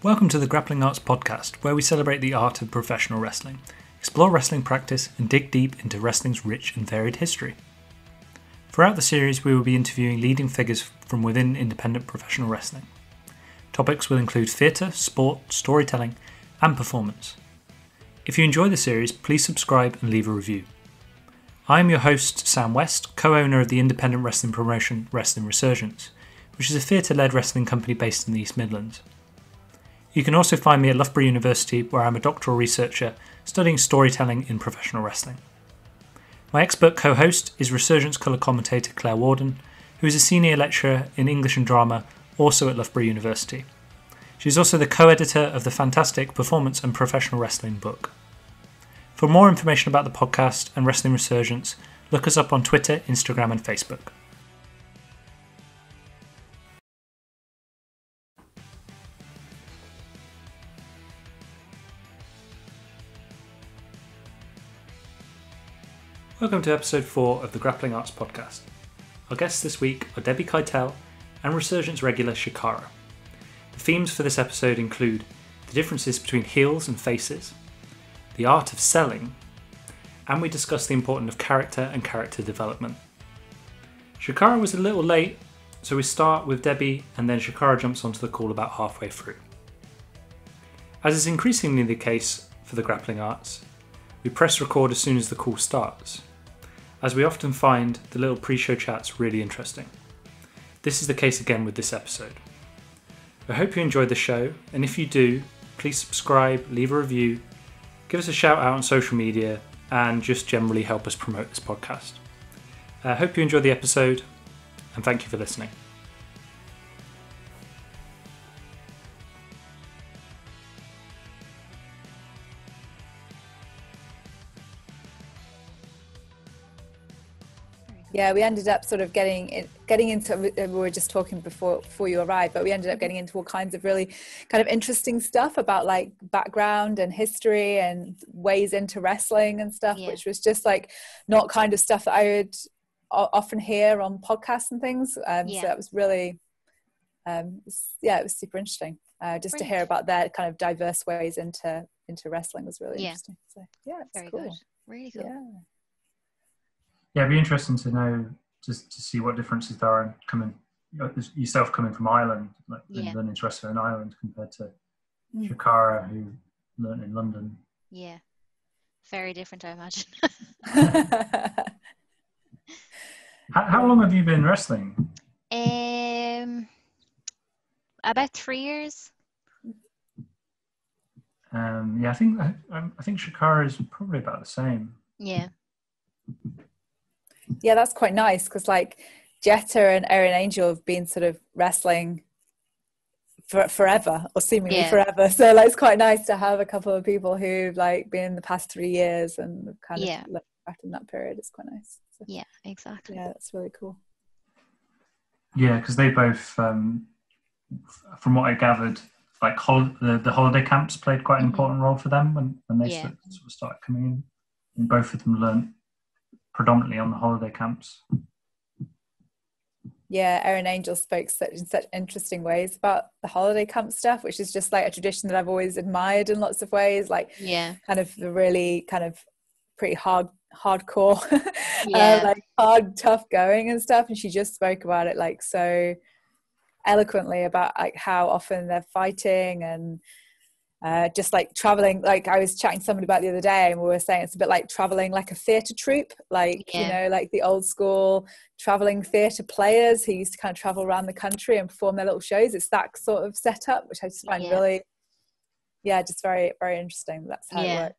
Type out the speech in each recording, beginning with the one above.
Welcome to the Grappling Arts podcast, where we celebrate the art of professional wrestling, explore wrestling practice, and dig deep into wrestling's rich and varied history. Throughout the series, we will be interviewing leading figures from within independent professional wrestling. Topics will include theatre, sport, storytelling, and performance. If you enjoy the series, please subscribe and leave a review. I am your host, Sam West, co-owner of the independent wrestling promotion Wrestling Resurgence, which is a theatre-led wrestling company based in the East Midlands. You can also find me at Loughborough University, where I'm a doctoral researcher studying storytelling in professional wrestling. My expert co-host is Resurgence colour commentator Claire Warden, who is a senior lecturer in English and drama, also at Loughborough University. She is also the co-editor of the fantastic Performance and Professional Wrestling book. For more information about the podcast and Wrestling Resurgence, look us up on Twitter, Instagram and Facebook. Welcome to episode 4 of the Grappling Arts podcast. Our guests this week are Debbie Keitel and Resurgence regular Chakara. The themes for this episode include the differences between heels and faces, the art of selling, and we discuss the importance of character and character development. Chakara was a little late, so we start with Debbie and then Chakara jumps onto the call about halfway through. As is increasingly the case for the Grappling Arts, we press record as soon as the call starts, as we often find the little pre-show chats really interesting. This is the case again with this episode. I hope you enjoyed the show, and if you do, please subscribe, leave a review, give us a shout out on social media, and just generally help us promote this podcast. I hope you enjoy the episode, and thank you for listening. Yeah, we ended up sort of getting into, we were just talking before you arrived, but we ended up getting into all kinds of really kind of interesting stuff about like background and history and ways into wrestling and stuff, which was just like not kind of stuff that I would often hear on podcasts and things. So that was really, it was super interesting. Just to hear about their kind of diverse ways into wrestling was really interesting. So yeah, it's very cool. good. Really cool. Yeah, it'd be interesting to know, just to see what differences there are yourself coming from Ireland, like learning to wrestle in Ireland compared to Chakara, who learned in London. Yeah, very different, I imagine. How long have you been wrestling? About 3 years. I think Chakara is probably about the same. Yeah, that's quite nice because like Jetta and Erin Angel have been sort of wrestling for forever or seemingly forever. So like it's quite nice to have a couple of people who've like been in the past 3 years and kind of looked back in that period. It's quite nice. So, yeah, exactly. Yeah, that's really cool. Yeah, because they both, from what I gathered, like the holiday camps played quite an important role for them when they sort of started coming in. And both of them learned predominantly on the holiday camps. Yeah, Erin Angel spoke in such interesting ways about the holiday camp stuff, which is just like a tradition that I've always admired in lots of ways. Like, kind of the really kind of pretty hardcore, like hard, tough going and stuff. And she just spoke about it like so eloquently about like how often they're fighting and just like traveling. Like I was chatting to somebody about the other day and we were saying it's a bit like traveling like a theatre troupe, like you know, like the old school traveling theatre players who used to kind of travel around the country and perform their little shows. It's that sort of setup, which I just find really just very, very interesting. That's how it works.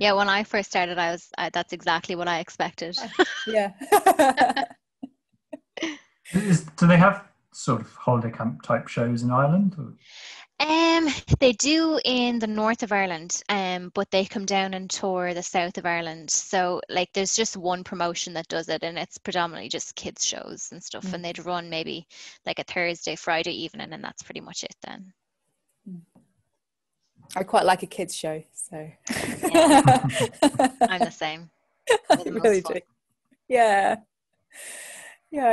Yeah, when I first started that's exactly what I expected. Do they have sort of holiday camp type shows in Ireland? Or? They do in the north of Ireland, but they come down and tour the south of Ireland. So like there's just one promotion that does it and it's predominantly just kids shows and stuff, and they'd run maybe like a Thursday, Friday evening, and that's pretty much it then. I quite like a kids show, so I'm the same. I really do. Yeah. Yeah,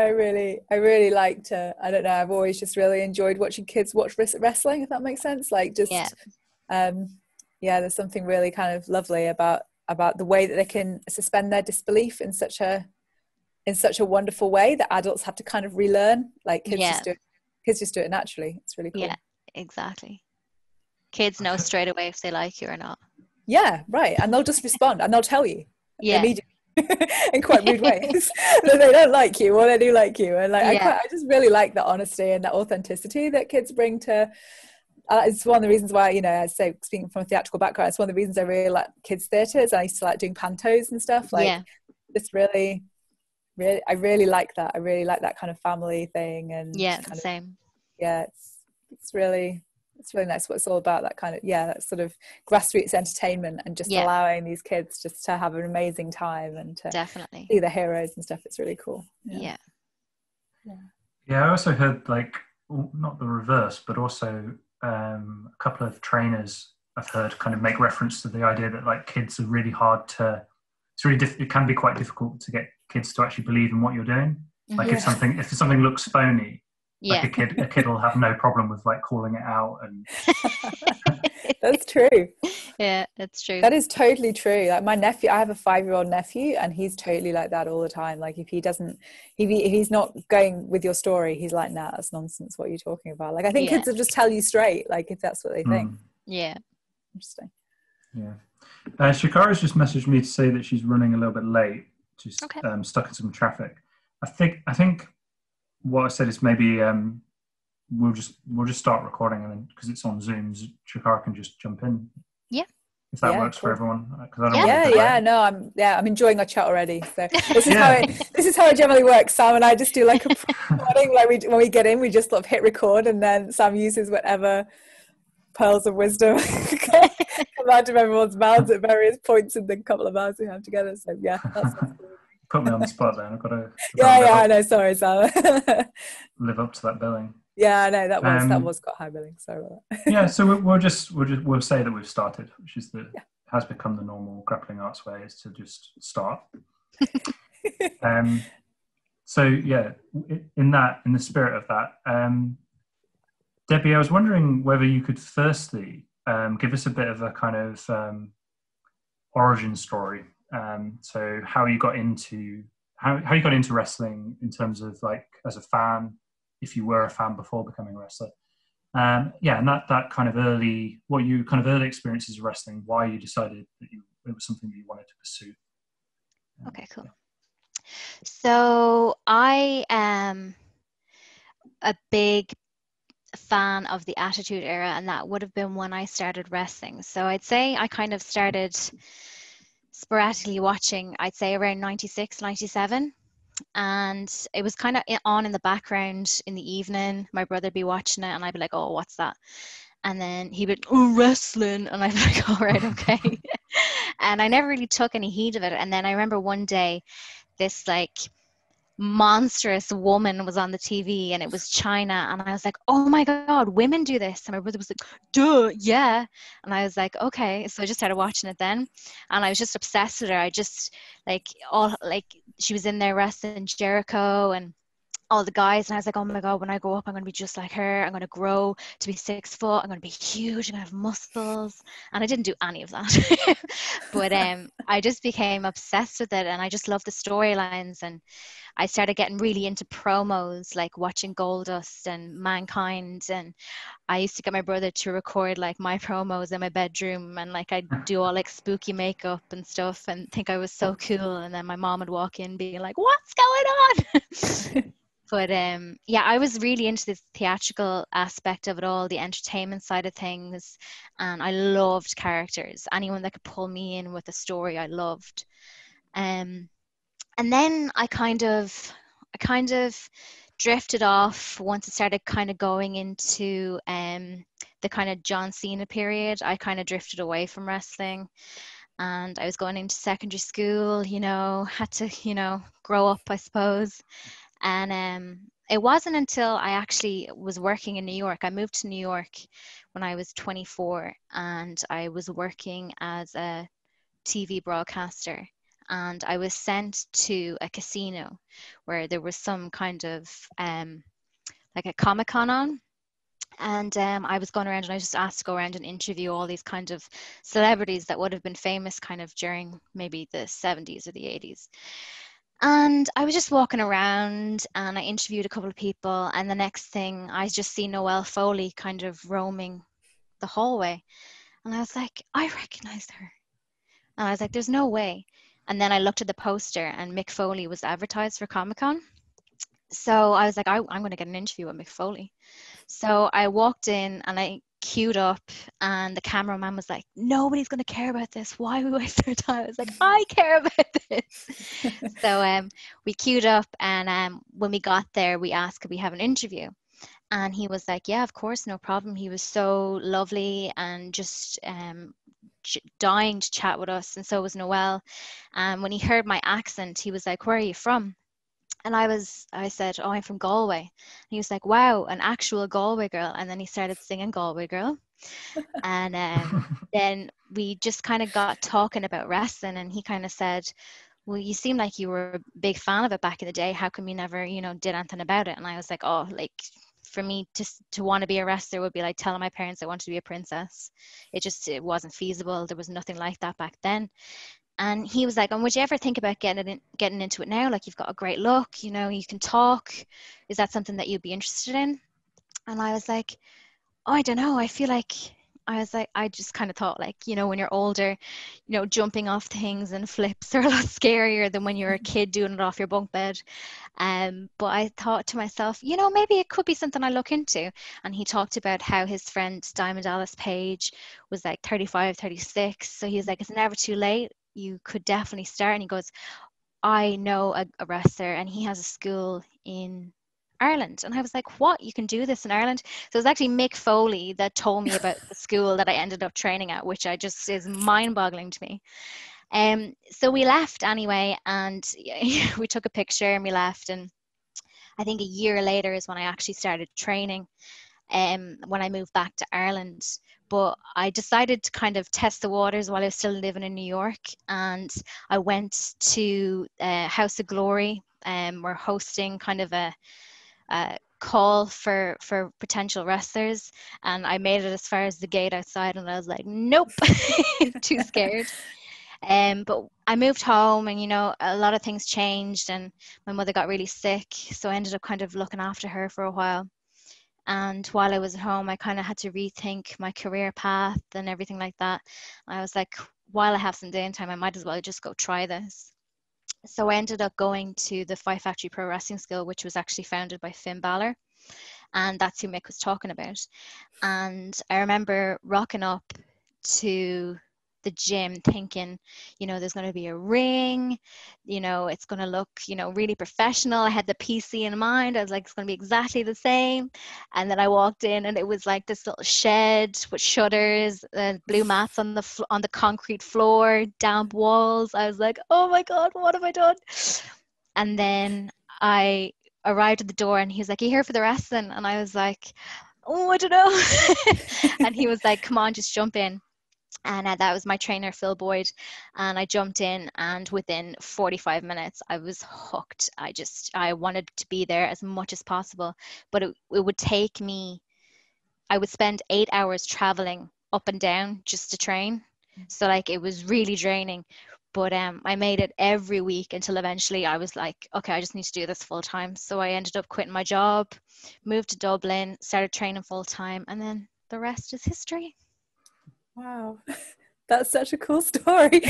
I really like to, I don't know, I've always just really enjoyed watching kids watch wrestling, if that makes sense. Like just, yeah, there's something really kind of lovely about the way that they can suspend their disbelief in such a wonderful way that adults have to kind of relearn. Like kids just do it naturally. It's really cool. Yeah, exactly. Kids know straight away if they like you or not. Yeah, right. And they'll just respond and they'll tell you immediately. In quite rude ways that they don't like you or they do like you, and like I just really like that honesty and that authenticity that kids bring to it's one of the reasons why, you know, I say, speaking from a theatrical background, it's one of the reasons I really like kids theatres. I used to like doing pantos and stuff, like it's really I really like that. I really like that kind of family thing, and same. It's really nice what it's all about, that kind of that sort of grassroots entertainment, and just allowing these kids just to have an amazing time and to definitely see the heroes and stuff. It's really cool. I also heard, like, not the reverse, but also a couple of trainers I've heard kind of make reference to the idea that, like, kids are really hard to, it can be quite difficult to get kids to actually believe in what you're doing. Like if something looks phony, like a kid will have no problem with like calling it out. And that's true. Yeah, that's true. That is totally true. Like my nephew, I have a 5-year-old nephew, and he's totally like that all the time. Like if he's not going with your story, he's like, nah, that's nonsense. What are you talking about? Like I think kids will just tell you straight, like if that's what they think. Yeah. Interesting. Yeah. Chakara's just messaged me to say that she's running a little bit late. She's stuck in some traffic. I think what I said is maybe we'll just start recording, and then because it's on Zoom, Chakara can just jump in. Yeah. If that works for everyone. I'm enjoying our chat already. So this is how it generally works. Sam and I just do like a recording. Like when we get in, we just sort of hit record, and then Sam uses whatever pearls of wisdom come out of everyone's mouths at various points in the couple of hours we have together. So that's put me on the spot then. I've got to I know, sorry Sam. live up to that billing. I know that was got high billing, sorry about that. So we'll say that we've started, which is has become the normal grappling arts way, is to just start. So in the spirit of that, Debbie, I was wondering whether you could firstly give us a bit of a kind of origin story. So how you got into wrestling in terms of like as a fan, if you were a fan before becoming a wrestler. And that kind of early experiences of wrestling, why you decided that it was something that you wanted to pursue. Okay, cool. So I am a big fan of the Attitude Era, and that would have been when I started wrestling. So I'd say I kind of started sporadically watching, I'd say around 96, 97. And it was kind of on in the background in the evening. My brother'd be watching it, and I'd be like, oh, what's that? And then he'd be like, oh, wrestling. And I'd be like, all right, okay. And I never really took any heed of it. And then I remember one day, this like monstrous woman was on the TV, and it was China, and I was like, oh my god, women do this. And my brother was like, duh, yeah. And I was like, okay. So I just started watching it then, and I was just obsessed with her. I just she was in there wrestling Jericho and all the guys, and I was like, oh my god, when I grow up, I'm going to be just like her. I'm going to grow to be 6 foot. I'm going to be huge. I'm going to have muscles. And I didn't do any of that. But I just became obsessed with it, and I just loved the storylines. And I started getting really into promos, like watching Goldust and Mankind. And I used to get my brother to record like my promos in my bedroom, and like I'd do all like spooky makeup and stuff and think I was so cool. And then my mom would walk in being like, what's going on? But I was really into the theatrical aspect of it all, the entertainment side of things, and I loved characters. Anyone that could pull me in with a story, I loved. And then I kind of drifted off once it started kind of going into the kind of John Cena period. I kind of drifted away from wrestling, and I was going into secondary school. Had to grow up, I suppose. And it wasn't until I actually was working in New York. I moved to New York when I was 24, and I was working as a TV broadcaster. and I was sent to a casino where there was some kind of like a Comic-Con on. And I was going around and I was just asked to go around and interview all these kind of celebrities that would have been famous kind of during maybe the 70s or the 80s. And I was just walking around and I interviewed a couple of people, and the next thing I just see Noelle Foley kind of roaming the hallway. And I was like, I recognized her. And I was like, there's no way. And then I looked at the poster and Mick Foley was advertised for Comic-Con. So I was like, I'm going to get an interview with Mick Foley. So I walked in and I queued up, and the cameraman was like, nobody's going to care about this. Why we waste our time? I was like, I care about this. So we queued up, and when we got there, we asked, could we have an interview? And he was like, yeah, of course, no problem. He was so lovely and just dying to chat with us. And so was Noelle. And when he heard my accent, he was like, where are you from? And I said, oh, I'm from Galway. And he was like, wow, an actual Galway girl. And then he started singing Galway Girl. And then we just kind of got talking about wrestling. And he kind of said, well, you seem like you were a big fan of it back in the day. How come you never, did anything about it? And I was like, oh, like for me to want to be a wrestler would be like telling my parents I wanted to be a princess. It wasn't feasible. There was nothing like that back then. And he was like, and would you ever think about getting into it now? Like, you've got a great look, you can talk. Is that something that you'd be interested in? And I was like, oh, I don't know. I just kind of thought like, when you're older, jumping off things and flips are a lot scarier than when you're a kid doing it off your bunk bed. But I thought to myself, maybe it could be something I look into. And he talked about how his friend Diamond Dallas Page was like 35, 36. So he was like, it's never too late. You could definitely start. And he goes, I know a wrestler and he has a school in Ireland. And I was like, what? You can do this in Ireland? So it was actually Mick Foley that told me about the school that I ended up training at, which is mind-boggling to me. So we left anyway, and we took a picture and we left. And I think a year later is when I actually started training, when I moved back to Ireland. But I decided to kind of test the waters while I was still living in New York, and I went to House of Glory. We're hosting kind of a call for potential wrestlers, and I made it as far as the gate outside, and I was like, nope, too scared. But I moved home, and a lot of things changed, and my mother got really sick, so I ended up kind of looking after her for a while. And while I was at home, I kind of had to rethink my career path and everything like that. I was like, while I have some downtime, I might as well just go try this. So I ended up going to the Fight Factory Pro Wrestling School, which was actually founded by Finn Balor. And that's who Mick was talking about. And I remember rocking up to the gym thinking, there's going to be a ring, it's going to look, really professional. I had the PC in mind. I was like, it's going to be exactly the same. And then I walked in, and it was like this little shed with shutters, blue mats on the concrete floor, damp walls. I was like, oh my God, what have I done? And then I arrived at the door, and he was like, are you here for the wrestling? And I was like, oh, I don't know. And he was like, come on, just jump in. And that was my trainer, Phil Boyd. And I jumped in, and within 45 minutes, I was hooked. I wanted to be there as much as possible. But it would take me, I would spend 8 hours traveling up and down just to train. So like, it was really draining. But I made it every week until eventually I was like, okay, I just need to do this full time. So I ended up quitting my job, moved to Dublin, started training full time, and then the rest is history. Wow, that's such a cool story.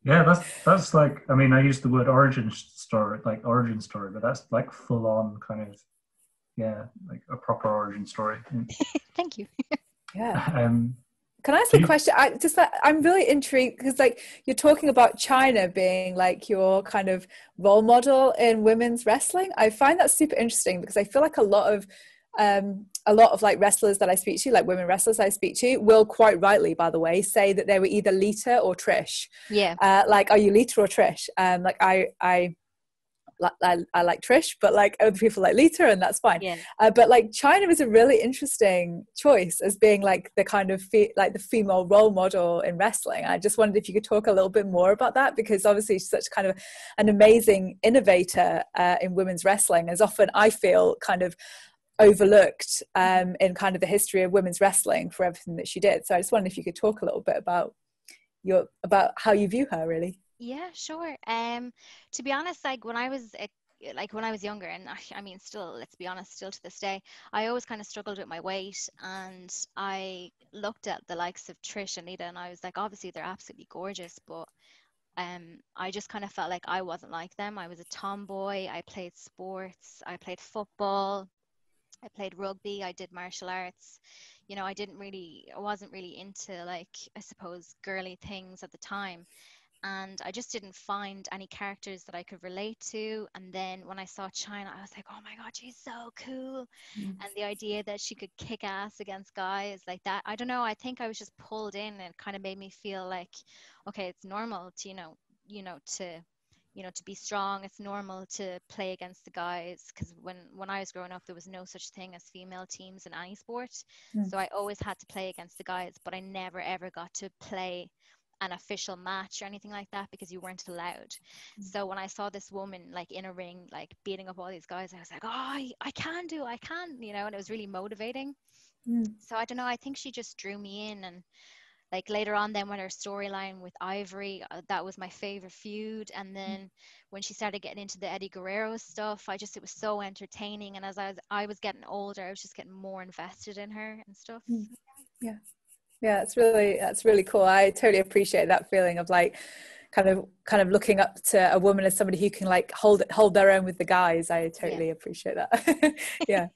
Yeah, that's like, I mean, I used the word origin story, but that's like full on kind of, yeah, like a proper origin story. Thank you. Yeah. Can I ask a question? I'm really intrigued because like you're talking about China being like your kind of role model in women's wrestling. I find that super interesting because I feel like a lot of like wrestlers that I speak to, like women wrestlers I speak to, will quite rightly, by the way, say that they were either Lita or Trish. Yeah. Like, are you Lita or Trish? Like I I like Trish, but like other people like Lita, and that's fine. Yeah. But like China was a really interesting choice as being like the kind of like the female role model in wrestling. I just wondered if you could talk a little bit more about that, because obviously she's such kind of an amazing innovator in women's wrestling, as often I feel kind of overlooked in kind of the history of women's wrestling for everything that she did. So I just wondered if you could talk a little bit about how you view her, really. Yeah, sure. To be honest, like when I was younger, and I mean, still, let's be honest, still to this day, I always kind of struggled with my weight, and I looked at the likes of Trish and Lita, and I was like, obviously they're absolutely gorgeous, but I just kind of felt like I wasn't like them. I was a tomboy. I played sports. I played football. I played rugby. I did martial arts. You know, I wasn't really into, like, I suppose, girly things at the time. And I just didn't find any characters that I could relate to. And then when I saw China, I was like, oh my God, she's so cool. And the idea that she could kick ass against guys like that, I don't know, I think I was just pulled in, and it kind of made me feel like, okay, it's normal to, to be strong. It's normal to play against the guys, because when I was growing up, there was no such thing as female teams in any sport. So I always had to play against the guys, but I never ever got to play an official match or anything like that, because you weren't allowed. So when I saw this woman like in a ring, like beating up all these guys, I was like, oh, I can, and it was really motivating. So I don't know, I think she just drew me in. And like later on then, when her storyline with Ivory, that was my favorite feud. And then when she started getting into the Eddie Guerrero stuff, it was so entertaining. And as I was getting older, I was just getting more invested in her and stuff. Yeah, that's really cool. I totally appreciate that feeling of like kind of looking up to a woman as somebody who can like hold their own with the guys. I totally appreciate that. Yeah.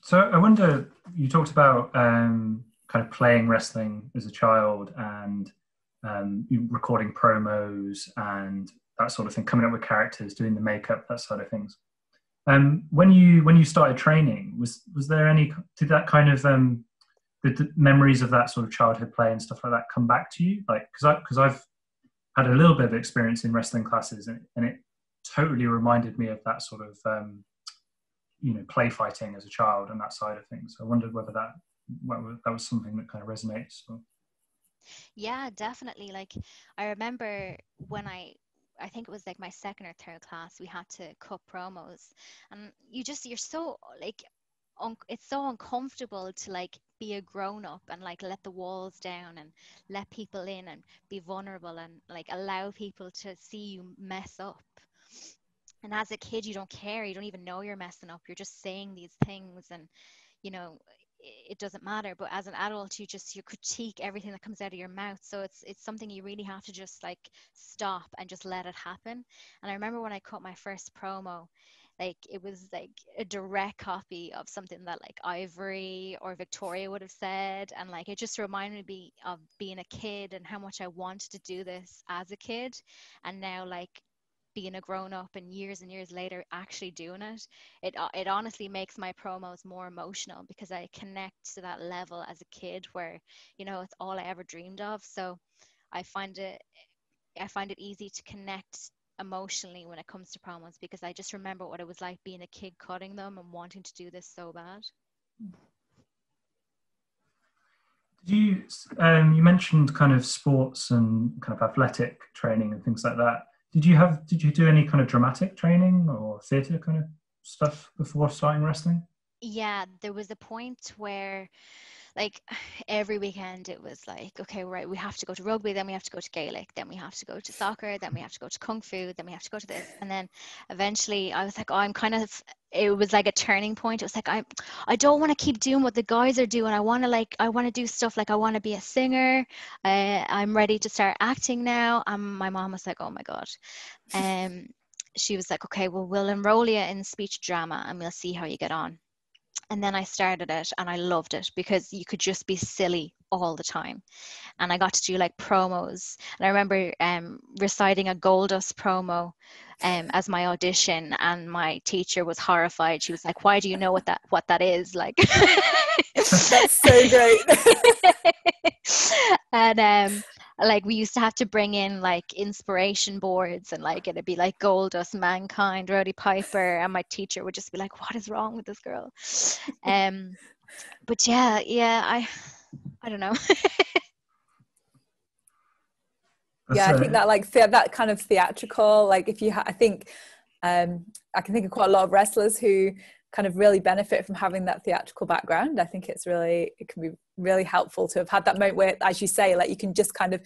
So I wonder, you talked about kind of playing wrestling as a child, and recording promos and that sort of thing, coming up with characters, doing the makeup, that sort of things. When you started training, was there any, did that kind of the memories of that sort of childhood play and stuff like that come back to you? Like, because I've had a little bit of experience in wrestling classes, and it totally reminded me of that sort of play fighting as a child and that side of things. So I wondered whether that was something that kind of resonates. Yeah, definitely. Like, I remember when I think it was like my second or third class, we had to cut promos, and you're so like, it's so uncomfortable to like be a grown up and like let the walls down and let people in and be vulnerable and like allow people to see you mess up. And as a kid, you don't care. You don't even know you're messing up. You're just saying these things, and it doesn't matter. But as an adult, you critique everything that comes out of your mouth. So it's something you really have to just like stop and just let it happen. And I remember when I cut my first promo, like it was like a direct copy of something that like Ivory or Victoria would have said. And like it just reminded me of being a kid and how much I wanted to do this as a kid. And now like being a grown-up and years later actually doing it honestly makes my promos more emotional, because I connect to that level as a kid where it's all I ever dreamed of. So I find it easy to connect emotionally when it comes to promos, because I just remember what it was like being a kid cutting them and wanting to do this so bad. Did you mentioned kind of sports and kind of athletic training and things like that. Did you do any kind of dramatic training or theatre kind of stuff before starting wrestling? Yeah, there was a point where like every weekend it was like, okay, right, we have to go to rugby, then we have to go to Gaelic, then we have to go to soccer, then we have to go to Kung Fu, then we have to go to this. And then eventually I was like, it was like a turning point. It was like, I don't want to keep doing what the guys are doing. I want to do stuff like I want to be a singer. I'm ready to start acting now. And my mom was like, oh my God. She was like, okay, well, we'll enroll you in speech drama and we'll see how you get on. And then I started it and I loved it, because you could just be silly all the time. And I got to do like promos. And I remember reciting a Goldust promo as my audition, and my teacher was horrified. She was like, why do you know what that is? Like, that's so great. And like we used to have to bring in like inspiration boards, and like it'd be like Goldust, Mankind, Roddy Piper, and my teacher would just be like, what is wrong with this girl? But I don't know. Yeah, I think that like that kind of theatrical, like if you I think I can think of quite a lot of wrestlers who kind of really benefit from having that theatrical background. I think it can be really helpful to have had that moment where, as you say, like you can just kind of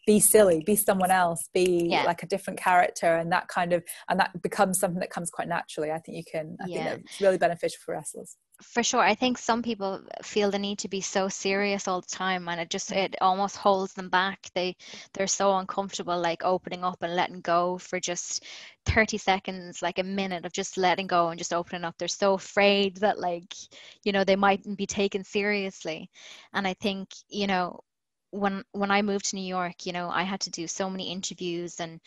be silly, be someone else, be like a different character, and that becomes something that comes quite naturally. I think think that's really beneficial for wrestlers. For sure. I think some people feel the need to be so serious all the time, and it almost holds them back. They're so uncomfortable like opening up and letting go for just 30 seconds, like a minute of just letting go and just opening up. They're so afraid that like, you know, they mightn't be taken seriously. And I think, you know, when I moved to New York, you know, I had to do so many interviews and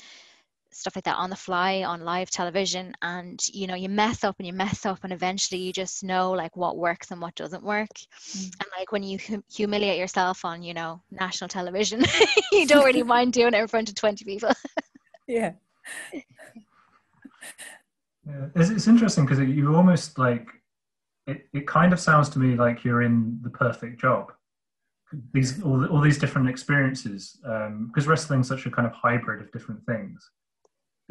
stuff like that on the fly on live television, and you know, you mess up and eventually you just know like what works and what doesn't work. And like when you humiliate yourself on, you know, national television, you don't really mind doing it in front of 20 people. Yeah, it's interesting because you almost like it kind of sounds to me like you're in the perfect job. All these different experiences, because wrestling's such a kind of hybrid of different things.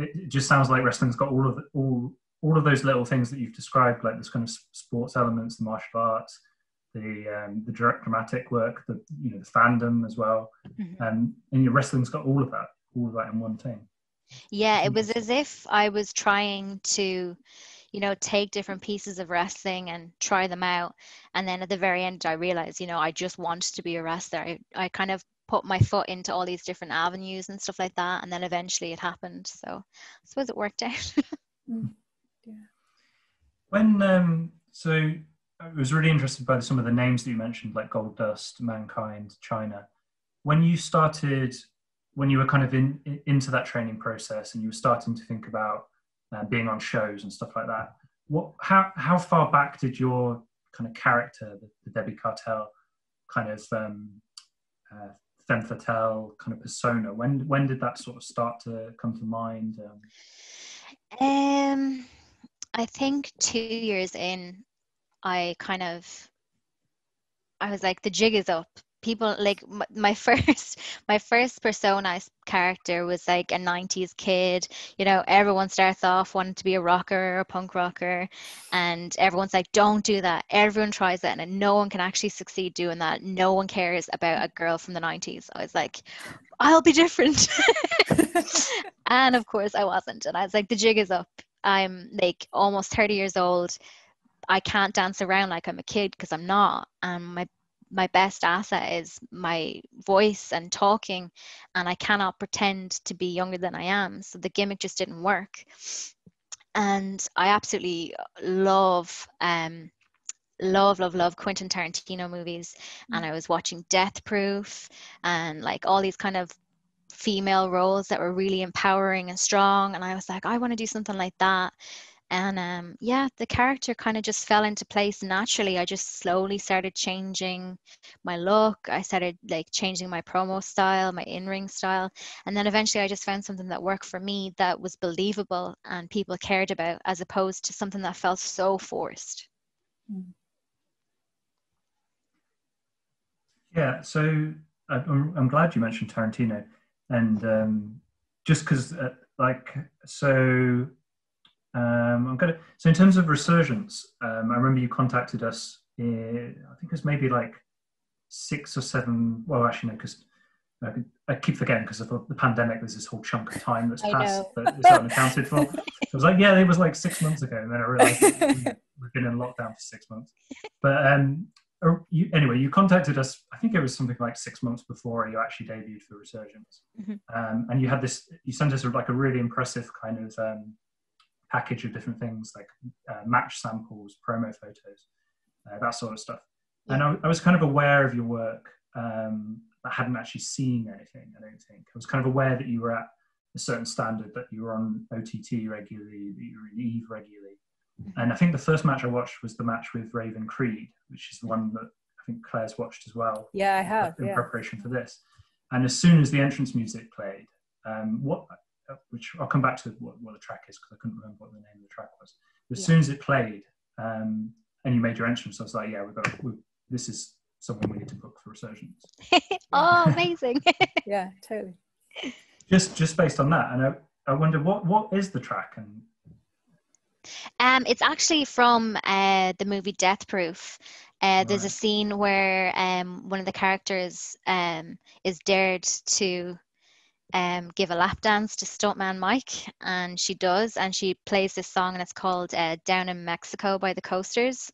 It just sounds like wrestling's got all of those little things that you've described, like this kind of sports elements, the martial arts, the dramatic work, the fandom as well, and your wrestling's got all of that in one thing. Yeah, it was as if I was trying to, you know, take different pieces of wrestling and try them out, and then at the very end I realized, you know, I just wanted to be a wrestler. I kind of put my foot into all these different avenues and stuff like that, and then eventually it happened. So I suppose it worked out. Yeah. When so I was really interested by some of the names that you mentioned, like Goldust, Mankind, China. When you were kind of into that training process and you were starting to think about being on shows and stuff like that, how far back did your kind of character, the Debbie Keitel kind of femme fatale kind of persona, when did that sort of start to come to mind? I think 2 years in, I was like, the jig is up. People like my first persona character was like a 90s kid. You know, everyone starts off wanting to be a rocker or a punk rocker, and everyone's like, don't do that. Everyone tries it, and no one can actually succeed doing that. No one cares about a girl from the 90s. I was like, I'll be different. And of course I wasn't, and I was like, the jig is up. I'm like almost 30 years old. I can't dance around like I'm a kid because I'm not. And my best asset is my voice and talking, and I cannot pretend to be younger than I am. So the gimmick just didn't work. And I absolutely love Quentin Tarantino movies, and I was watching Death Proof and like all these kind of female roles that were really empowering and strong, and I was like, I want to do something like that. And the character kind of just fell into place naturally. I just slowly started changing my look. I started like changing my promo style, my in-ring style. And then eventually I just found something that worked for me, that was believable and people cared about, as opposed to something that felt so forced. Yeah, so I'm glad you mentioned Tarantino. And just because so in terms of Resurgence, I remember you contacted us I think it was maybe like 6 or 7, well actually no, because I keep forgetting because of the pandemic, there's this whole chunk of time that's passed that is unaccounted for. I was like, yeah, it was like 6 months ago, and then I realized we've been in lockdown for 6 months. But you contacted us, I think it was something like 6 months before you actually debuted for Resurgence. And you sent us like a really impressive kind of package of different things, like match samples, promo photos, that sort of stuff. And I was kind of aware of your work, but hadn't actually seen anything, I don't think. I was kind of aware that you were at a certain standard, that you were on OTT regularly, that you were in Eve regularly. And I think the first match I watched was the match with Raven Creed, which is the one that I think Claire's watched as well. Yeah, I have. In preparation for this. And as soon as the entrance music played, which I'll come back to what the track is, because I couldn't remember what the name of the track was. As soon as it played, and you made your entrance, I was like, yeah, this is something we need to book for Resurgence. Oh, amazing. Yeah, totally. Just based on that, and I wonder what is the track? And it's actually from the movie Death Proof. There's a scene where one of the characters is dared to give a lap dance to stuntman Mike, and she does, and she plays this song, and it's called Down in Mexico by the Coasters.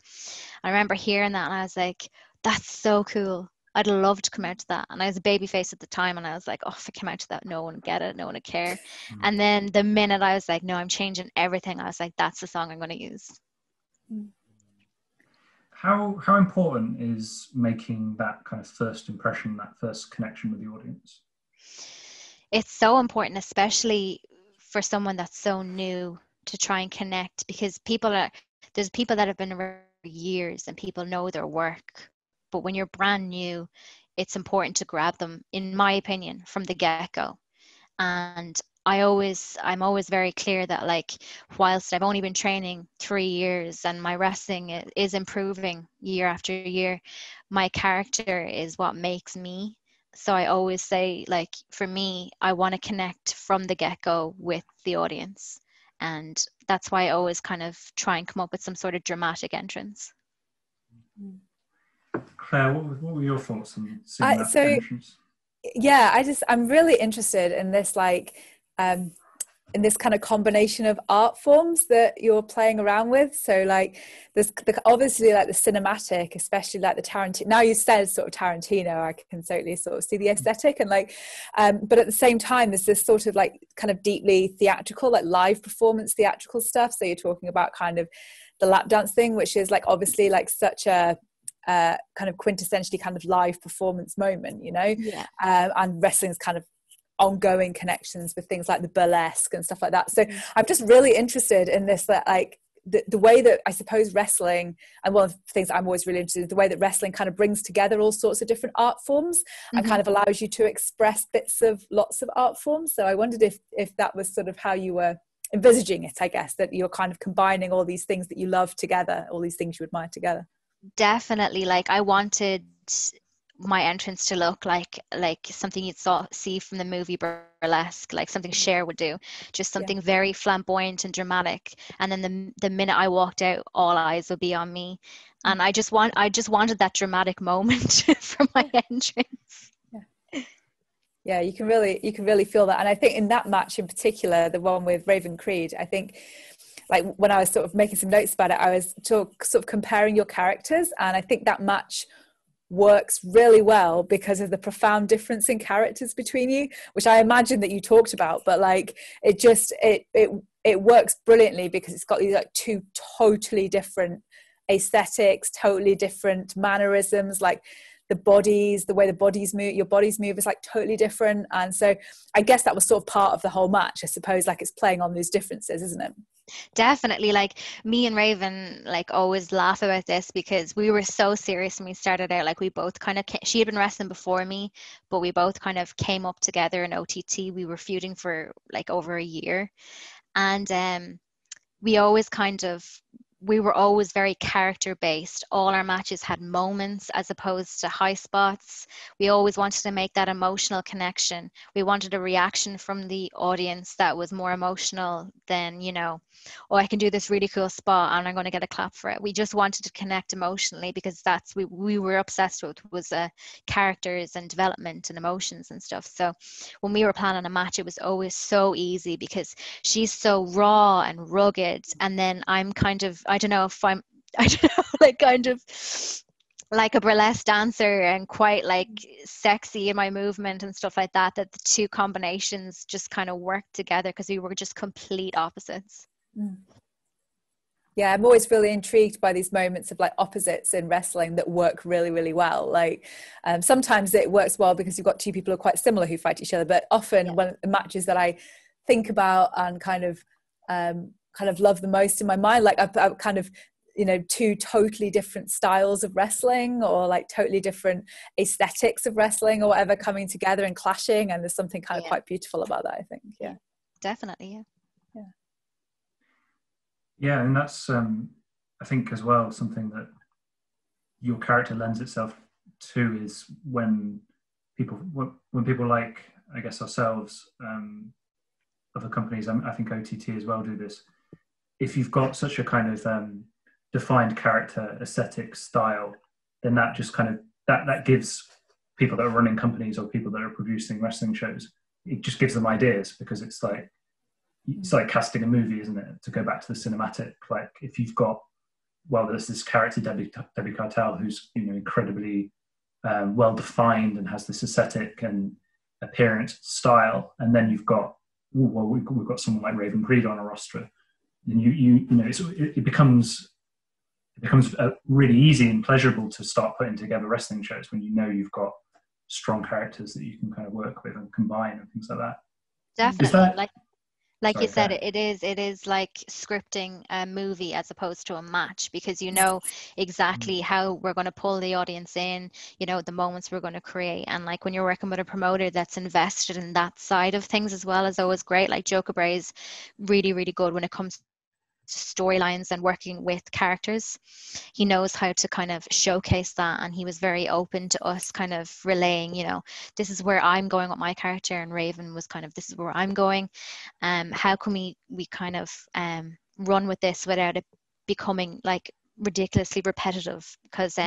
I remember hearing that, and I was like, that's so cool. I'd love to come out to that. And I was a baby face at the time, and I was like, oh, if I came out to that, no one would get it, no one would care. And then the minute I was like, no, I'm changing everything, I was like, that's the song I'm going to use. How important is making that kind of first impression, that first connection with the audience? It's so important, especially for someone that's so new, to try and connect, because there's people that have been around for years and people know their work. But when you're brand new, it's important to grab them, in my opinion, from the get-go. And I'm always very clear that, like, whilst I've only been training 3 years and my wrestling is improving year after year, my character is what makes me. So I always say, like, for me, I want to connect from the get-go with the audience. And that's why I always kind of try and come up with some sort of dramatic entrance. Claire, what were your thoughts on seeing that entrance? Yeah, I'm really interested in this, like, in this kind of combination of art forms that you're playing around with. So, like, there's obviously, like, the cinematic, especially like the Tarantino. Now you said sort of Tarantino, I can totally sort of see the aesthetic, and like, but at the same time, there's this sort of, like, kind of deeply theatrical, like live performance theatrical stuff. So you're talking about kind of the lap dance thing, which is, like, obviously, like, such a kind of quintessentially kind of live performance moment, you know. And wrestling's kind of ongoing connections with things like the burlesque and stuff like that. So I'm just really interested in this, that, like, the way that I suppose wrestling, and one of the things I'm always really interested in, the way that wrestling kind of brings together all sorts of different art forms and kind of allows you to express bits of lots of art forms. So I wondered if that was sort of how you were envisaging it, I guess, that you're kind of combining all these things that you love together, all these things you admire together. Definitely. Like, I wanted my entrance to look like something you'd see from the movie Burlesque, like something Cher would do, just something very flamboyant and dramatic. And then the minute I walked out, all eyes would be on me, and I just wanted that dramatic moment from my entrance. Yeah, you can really feel that. And I think in that match in particular, the one with Raven Creed, I think, like, when I was sort of making some notes about it, I was sort of comparing your characters, and I think that match works really well because of the profound difference in characters between you, which I imagine that you talked about, but, like, it works brilliantly because it's got these, like, two totally different aesthetics, totally different mannerisms, like the way the bodies move, your bodies move is, like, totally different. And so I guess that was sort of part of the whole match, I suppose, like, it's playing on those differences, isn't it? Definitely. Like, me and Raven, like, always laugh about this because we were so serious when we started out. Like, we both kind of she had been wrestling before me, but we both kind of came up together in OTT. We were feuding for, like, over a year, and we were always very character based. All our matches had moments as opposed to high spots. We always wanted to make that emotional connection. We wanted a reaction from the audience that was more emotional than, you know, oh, I can do this really cool spot and I'm going to get a clap for it. We just wanted to connect emotionally because that's we were obsessed with was characters and development and emotions and stuff. So when we were planning a match, it was always so easy because she's so raw and rugged, and then I'm kind of, like, kind of like a burlesque dancer and quite, like, sexy in my movement and stuff like that, that the two combinations just kind of worked together because we were just complete opposites. Yeah, I'm always really intrigued by these moments of, like, opposites in wrestling that work really, really well. Like, sometimes it works well because you've got two people who are quite similar who fight each other, but often when the matches that I think about and kind of love the most in my mind, like, I kind of you know, two totally different styles of wrestling, or like totally different aesthetics of wrestling or whatever, coming together and clashing, and there's something kind of quite beautiful about that, I think. Definitely. And that's I think as well, something that your character lends itself to is when people like, I guess, ourselves, other companies, I think OTT as well do this. If you've got such a kind of defined character, aesthetic, style, then that just kind of that gives people that are running companies or people that are producing wrestling shows, it just gives them ideas, because it's like casting a movie, isn't it? To go back to the cinematic, like if you've got, well, there's this character Debbie Keitel, who's, you know, incredibly well defined and has this aesthetic and appearance style, and then you've got, well, we've got someone like Raven Creed on a roster, then you know it becomes really easy and pleasurable to start putting together wrestling shows when you know you've got strong characters that you can kind of work with and combine and things like that. Definitely. Like you said, it is like scripting a movie as opposed to a match, because you know exactly how we're going to pull the audience in, you know, the moments we're going to create. And like when you're working with a promoter that's invested in that side of things as well, is always great. Like Joe Cabret is really, really good when it comes storylines and working with characters. He knows how to kind of showcase that, and he was very open to us kind of relaying, you know, this is where I'm going with my character, and Raven was kind of, this is where I'm going. How can we kind of run with this without it becoming like ridiculously repetitive, because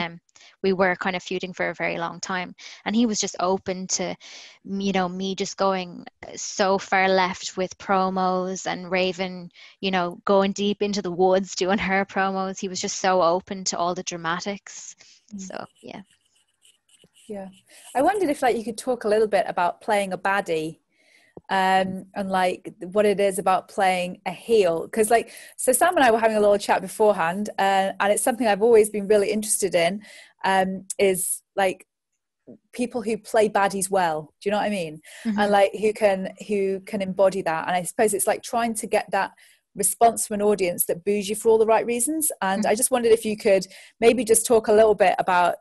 we were kind of feuding for a very long time, and he was just open to, you know, me just going so far left with promos, and Raven, you know, going deep into the woods doing her promos. He was just so open to all the dramatics. So I wondered if like you could talk a little bit about playing a baddie, and like what it is about playing a heel, because like, so Sam and I were having a little chat beforehand, and it's something I've always been really interested in, is like people who play baddies well, do you know what I mean? And like who can embody that, and I suppose it's like trying to get that response from an audience that boos you for all the right reasons. And I just wondered if you could maybe just talk a little bit about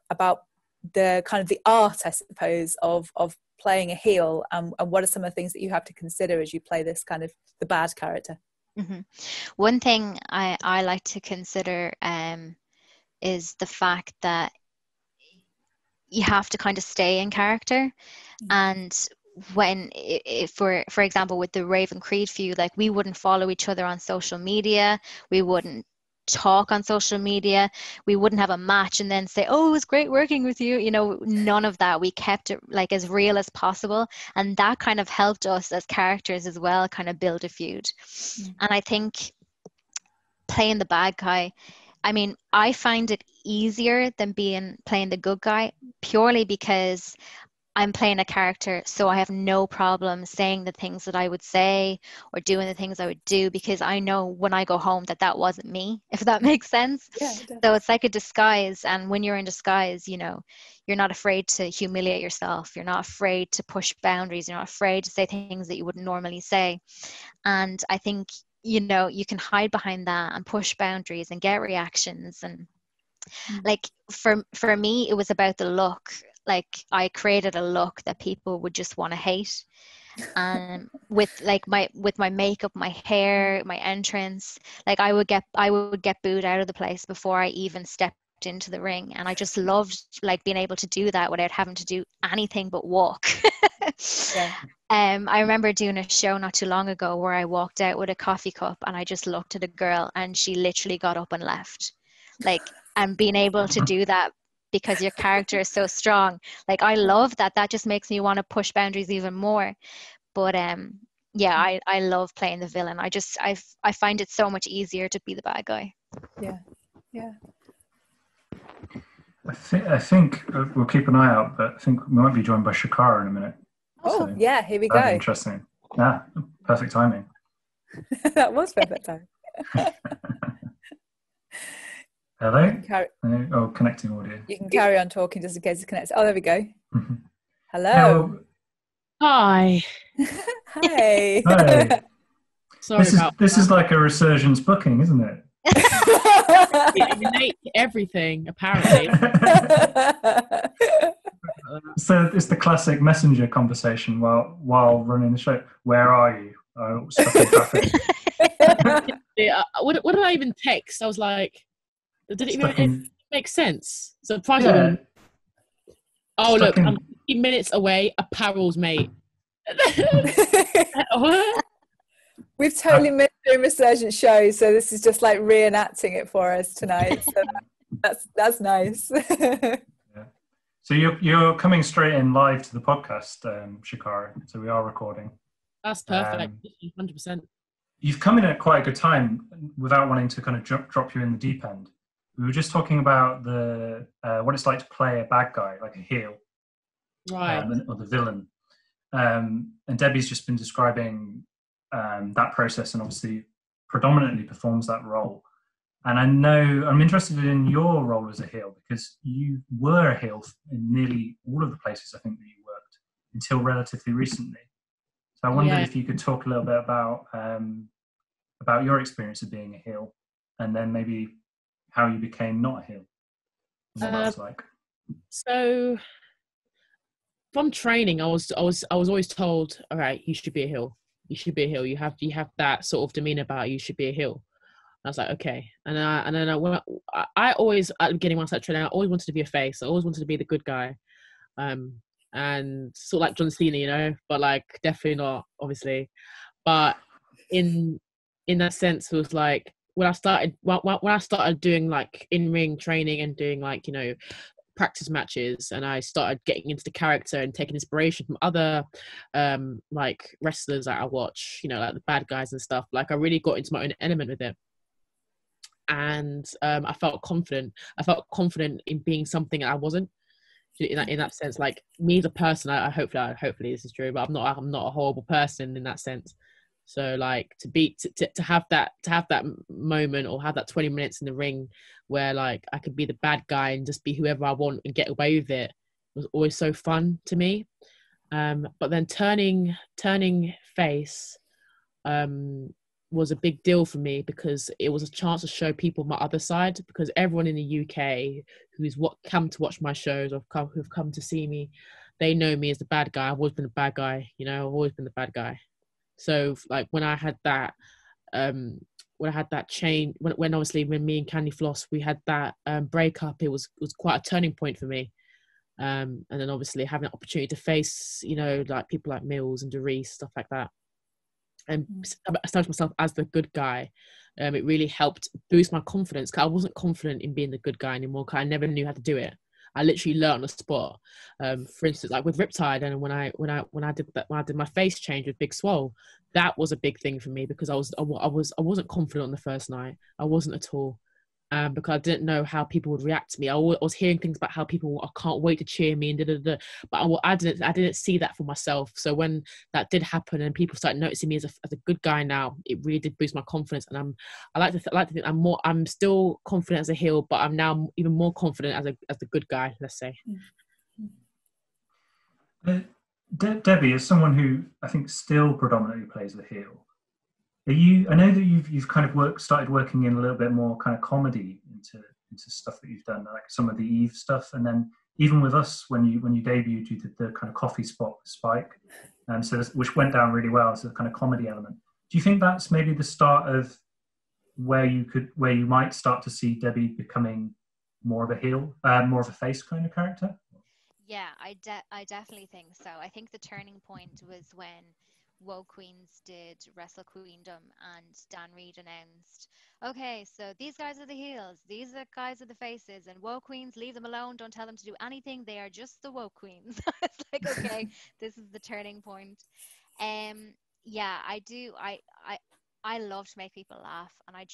the kind of the art, I suppose, of playing a heel, and what are some of the things that you have to consider as you play this kind of the bad character? One thing I like to consider is the fact that you have to kind of stay in character. And when, if for example with the Raven Creed feud, like we wouldn't follow each other on social media, we wouldn't talk on social media, we wouldn't have a match and then say, oh, it was great working with you, you know, none of that. We kept it like as real as possible, and that kind of helped us as characters as well kind of build a feud. And I think playing the bad guy, I mean, I find it easier than playing the good guy, purely because I'm playing a character, so I have no problem saying the things that I would say or doing the things I would do, because I know when I go home that wasn't me, if that makes sense. So it's like a disguise, and when you're in disguise, you know, you're not afraid to humiliate yourself, you're not afraid to push boundaries, you're not afraid to say things that you wouldn't normally say. And I think, you know, you can hide behind that and push boundaries and get reactions. And like for me, it was about the look. Like I created a look that people would just want to hate. With like my makeup, my hair, my entrance, like I would get booed out of the place before I even stepped into the ring. And I just loved like being able to do that without having to do anything but walk. I remember doing a show not too long ago where I walked out with a coffee cup and I just looked at a girl and she literally got up and left. Like, and being able to do that because your character is so strong, like I love that just makes me want to push boundaries even more. But I love playing the villain. I find it so much easier to be the bad guy. I think we'll keep an eye out, but I think we might be joined by Chakara in a minute. So here we go. Interesting. Perfect timing. That was perfect timing. Hello? Connecting audio. You can carry on talking just in case it connects. Oh, there we go. Hello. Hi. Hi. Sorry this is like a Resurgence booking, isn't it? relate to everything, apparently. So it's the classic messenger conversation while running the show. Where are you? Oh, stuck in traffic. What did I even text? I was like, did it even make sense? So yeah. Oh, look, I'm 15 minutes away. Apparel's, mate. We've totally missed the Resurgence show, so this is just like reenacting it for us tonight. So that's nice. Yeah. So you're coming straight in live to the podcast, Chakara. So we are recording. That's perfect. 100%. You've come in at quite a good time without wanting to kind of drop you in the deep end. We were just talking about the what it's like to play a bad guy, like a heel, right, or the villain. And Debbie's just been describing that process, and obviously predominantly performs that role. And I know I'm interested in your role as a heel, because you were a heel in nearly all of the places I think that you worked until relatively recently. So I wondered if you could talk a little bit about your experience of being a heel, and then maybe how you became not a heel, and what that was like. So from training, I was always told, all right, you should be a heel. You should be a heel. You have that sort of demeanor about you. You should be a heel. I was like, okay. And then I always, at the beginning when I started training, I always wanted to be a face. I always wanted to be the good guy. And sort of like John Cena, you know, but like definitely not, obviously. But in that sense, it was like when I started doing like in-ring training and doing like, you know, practice matches, and I started getting into the character and taking inspiration from other like wrestlers that I watch, you know, like the bad guys and stuff. Like I really got into my own element with it. And I felt confident. I felt confident in being something I wasn't. In that sense, like me as a person, I hopefully this is true, but I'm not a horrible person in that sense. So like to have that moment, or have that 20 minutes in the ring where like I could be the bad guy and just be whoever I want and get away with it, was always so fun to me. But then turning face was a big deal for me, because it was a chance to show people my other side, because everyone in the UK who's come to watch my shows or who've come to see me, they know me as the bad guy. I've always been the bad guy, you know, I've always been the bad guy. So like when I had that change, when obviously when me and Candy Floss, we had that breakup, it was quite a turning point for me. And then obviously having an opportunity to face, you know, like people like Mills and Doris, stuff like that, and establish myself as the good guy. It really helped boost my confidence, because I wasn't confident in being the good guy anymore, because I never knew how to do it. I literally learned on the spot. For instance, like with Riptide, and when I did my face change with Big Swole, that was a big thing for me, because I wasn't confident on the first night. I wasn't at all. Because I didn't know how people would react to me. I was hearing things about how people, I can't wait to cheer me and but I didn't see that for myself. So when that did happen and people started noticing me as a good guy now, it really did boost my confidence. And I like to think I'm still confident as a heel, but I'm now even more confident as the good guy, let's say. Debbie, as someone who I think still predominantly plays the heel, I know that you've kind of started working in a little bit more kind of comedy into stuff that you've done, like some of the Eve stuff, and then even with us when you debuted, you did the kind of coffee spot with Spike, which went down really well. So the kind of comedy element. Do you think that's maybe the start of where you might start to see Debbie becoming more of a heel, more of a face kind of character? Yeah, I definitely think so. I think the turning point was when Woe Queens did Wrestle Queendom, and Dan Reed announced, okay, so these guys are the heels, these are guys are the faces, and Woe Queens, leave them alone, don't tell them to do anything, they are just the Woe Queens. It's like, okay, this is the turning point. Yeah, I do. I love to make people laugh, and I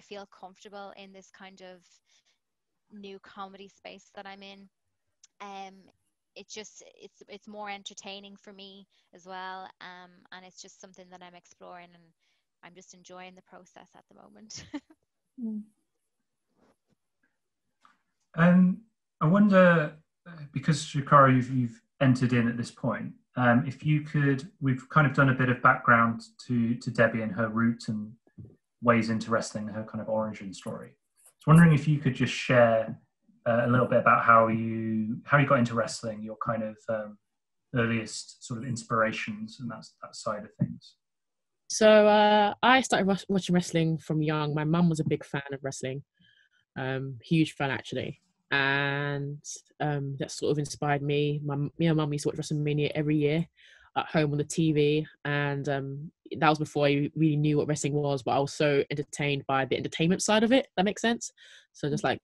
feel comfortable in this kind of new comedy space that I'm in. It's more entertaining for me as well, and it's just something that I'm exploring, and I'm just enjoying the process at the moment. I wonder, because Chakara, you've entered in at this point, if you could, we've kind of done a bit of background to Debbie and her roots and ways into wrestling, her kind of origin story. was wondering if you could just share a little bit about how you got into wrestling, your kind of earliest sort of inspirations and that side of things. So I started watching wrestling from young. My mum was a big fan of wrestling, huge fan actually, and that sort of inspired me. Me and mum used to watch WrestleMania every year at home on the TV, and that was before I really knew what wrestling was. But I was so entertained by the entertainment side of it. That makes sense. So just like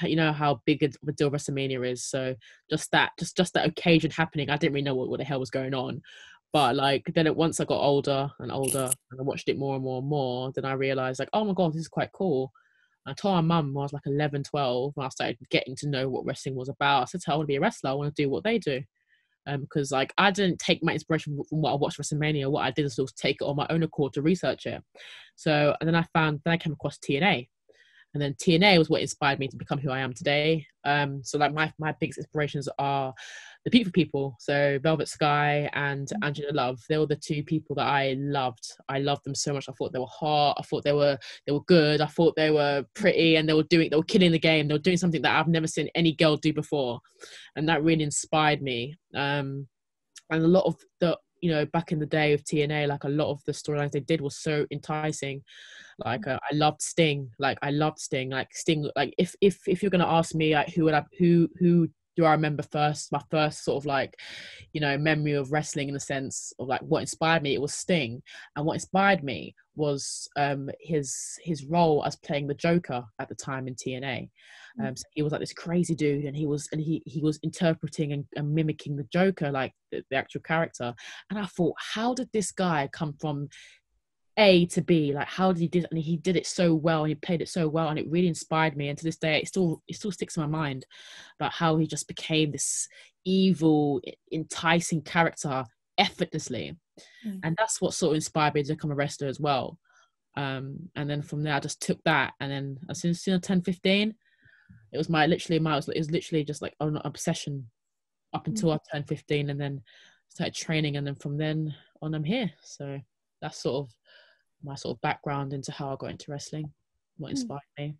you know how big of a deal WrestleMania is. So just that occasion happening, I didn't really know what the hell was going on. But like then once I got older and older and I watched it more and more and more, then I realized like, oh my god, this is quite cool. I told my mum when I was like 11, 12, when I started getting to know what wrestling was about. I said to her, I want to be a wrestler. I want to do what they do. Because like I didn't take my inspiration from what I watched WrestleMania. What I did was take it on my own accord to research it. So and then I came across TNA. And then TNA was what inspired me to become who I am today. So like my biggest inspirations are the people. So Velvet Sky and Angela Love. They were the two people that I loved. I loved them so much. I thought they were hot. I thought they were good. I thought they were pretty, and they were killing the game. They were doing something that I've never seen any girl do before, and that really inspired me. And a lot of the back in the day of TNA, like a lot of the storylines they did was so enticing. Like I loved Sting. Like Sting. Like if you're gonna ask me like who do I remember first, my first sort of like memory of wrestling in the sense of like what inspired me, it was Sting. And what inspired me was his role as playing the Joker at the time in TNA. So he was like this crazy dude, and he was interpreting and mimicking the Joker, like the actual character. And I thought, how did this guy come from A to B? Like, how did he do it? And he did it so well, and he played it so well, and it really inspired me. And to this day, it still sticks in my mind about how he just became this evil, enticing character effortlessly. And that's what sort of inspired me to become a wrestler as well. And then from there, I just took that, and then as soon as 10, 15, it was literally just like an obsession up until I turned 15, and then started training, and then from then on, I'm here. So that's sort of my sort of background into how I got into wrestling, what inspired me.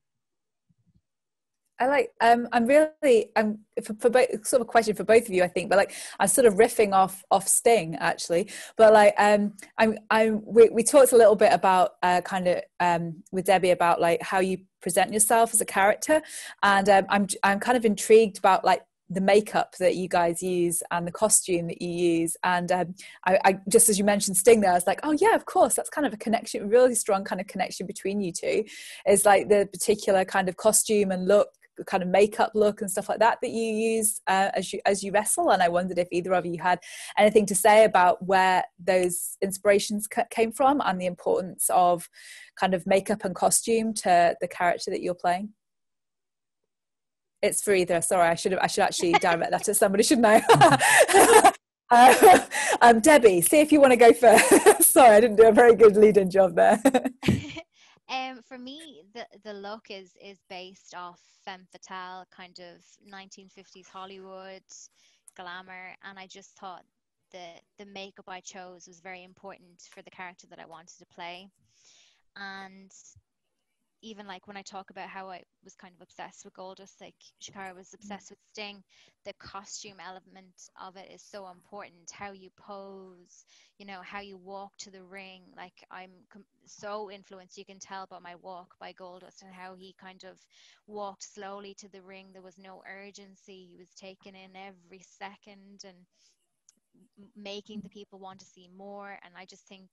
I like I'm for both, sort of a question for both of you, I think, but like I'm sort of riffing off Sting actually, but like we talked a little bit about kind of with Debbie about like how you present yourself as a character, and I'm kind of intrigued about like the makeup that you guys use and the costume that you use, and I just as you mentioned Sting there, I was like, oh yeah, of course, that's kind of a connection, really strong kind of connection between you two, is like the particular kind of costume and look, kind of makeup look and stuff like that you use as you wrestle. And I wondered if either of you had anything to say about where those inspirations came from and the importance of kind of makeup and costume to the character that you're playing. It's for either. Sorry, I should actually direct that to somebody, shouldn't I? Debbie, see if you want to go first. Sorry, I didn't do a very good lead-in job there. For me, the look is based off femme fatale, kind of 1950s Hollywood glamour, and I just thought the makeup I chose was very important for the character that I wanted to play. And even like when I talk about how I was kind of obsessed with Goldust, like Chakara was obsessed with Sting, the costume element of it is so important. How you pose, how you walk to the ring. Like I'm so influenced, you can tell by my walk, by Goldust, and how he kind of walked slowly to the ring. There was no urgency. He was taking in every second and making the people want to see more. And I just think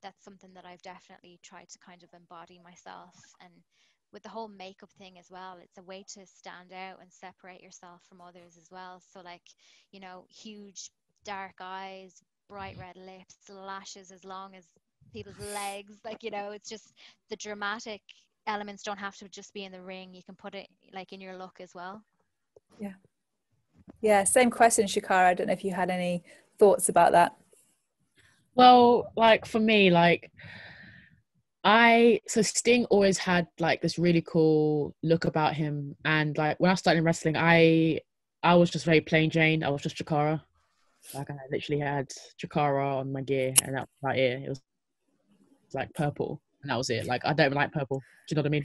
that's something that I've definitely tried to kind of embody myself. And with the whole makeup thing as well, it's a way to stand out and separate yourself from others as well. So like, huge dark eyes, bright red lips, lashes as long as people's legs, like, it's just the dramatic elements don't have to just be in the ring. You can put it like in your look as well. Yeah, same question, Chakara. I don't know if you had any thoughts about that. Well, like for me, like so Sting always had like this really cool look about him, and like when I started in wrestling, I was just very plain Jane. I was just Chakara. Like I literally had Chakara on my gear, and that was about it. It was like purple. and that was it. Like, I don't even like purple. Do you know what I mean?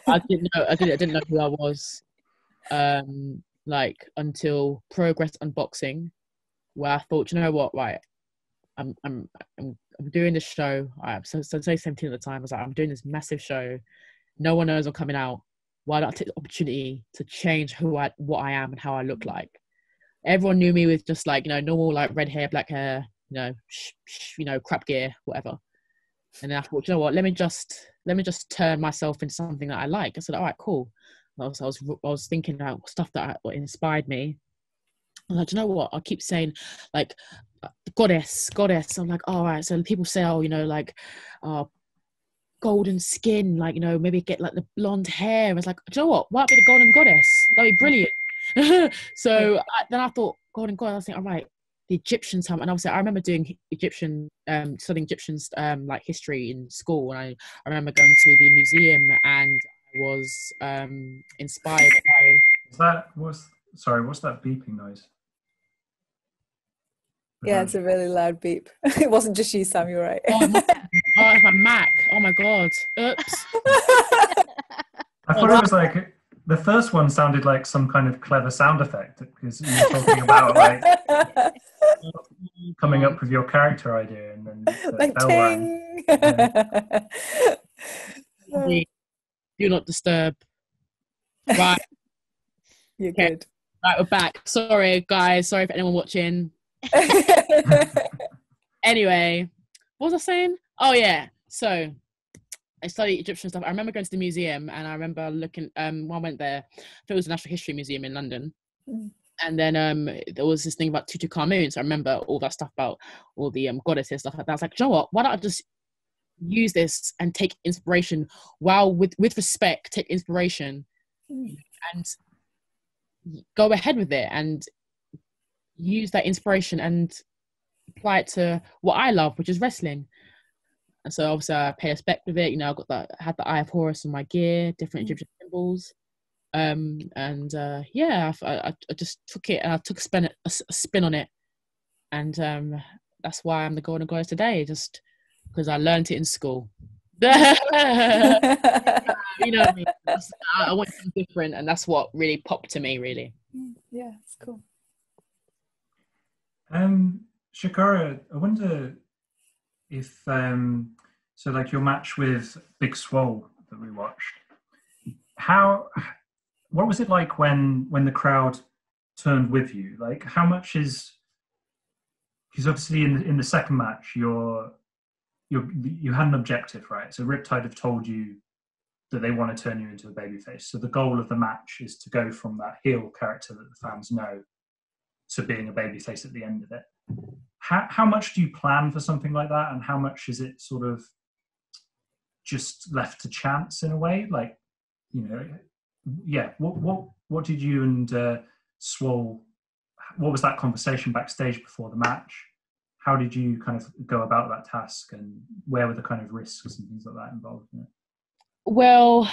I didn't know who I was, like, until Progress Unboxing, where I thought, you know what, right? I'm doing this show. I'm so 17 at the time. I was like, I'm doing this massive show. No one knows I'm coming out. Why don't I take the opportunity to change what I am and how I look like? Everyone knew me with just like, normal like red hair, black hair, crap gear, whatever. And then I thought, you know what? Let me just turn myself into something that I like. I said, all right, cool. I was thinking about stuff that inspired me. I was like, you know what? I keep saying like goddess. I'm like, all right. So people say, golden skin, like, maybe get like the blonde hair. I was like, do you know what? Why not be the golden goddess? That'd be brilliant. So then I thought golden goddess. I was thinking, all right, the Egyptian time. And obviously I remember doing studying Egyptian like history in school. And I remember going to the museum and I was inspired by... What's that beeping noise? Yeah, it's a really loud beep. It wasn't just you, Sam, you're right. It's my Mac. Oh my God. Oops. I thought it was like, the first one sounded like some kind of clever sound effect, because you were talking about like coming up with your character idea, and then the like bell ting. rang. Do not disturb. Right. You're good. Right, we're back. Sorry, guys. Sorry for anyone watching. Anyway, what was I saying? Oh yeah, so I studied Egyptian stuff. I remember going to the museum and I remember looking when I went there, it was the Natural History Museum in London. And then there was this thing about Tutankhamun, so I remember all that stuff about all the goddesses, stuff like that. I was like, you know what, why don't I just use this and take inspiration, while with respect, take inspiration and go ahead with it and use that inspiration and apply it to what I love, which is wrestling. And so obviously I pay respect with it. I had the Eye of Horus on my gear, different Egyptian symbols. I just took it and I took a spin on it. And that's why I'm the Golden Goddess today, just because I learned it in school. You know what I mean? I want something different, and that's what really popped to me, really. Yeah, it's cool. Chakara, I wonder if so like your match with Big Swole that we watched, what was it like when the crowd turned with you? Like, how much is, because obviously in the second match you had an objective, right? So Riptide have told you that they want to turn you into a babyface. So the goal of the match is to go from that heel character that the fans know to being a babyface at the end of it. How much do you plan for something like that, and how much is it sort of just left to chance in a way? Like, what did you and Swole, what was that conversation backstage before the match? How did you kind of go about that task, and where were the kind of risks and things like that involved in it? Well,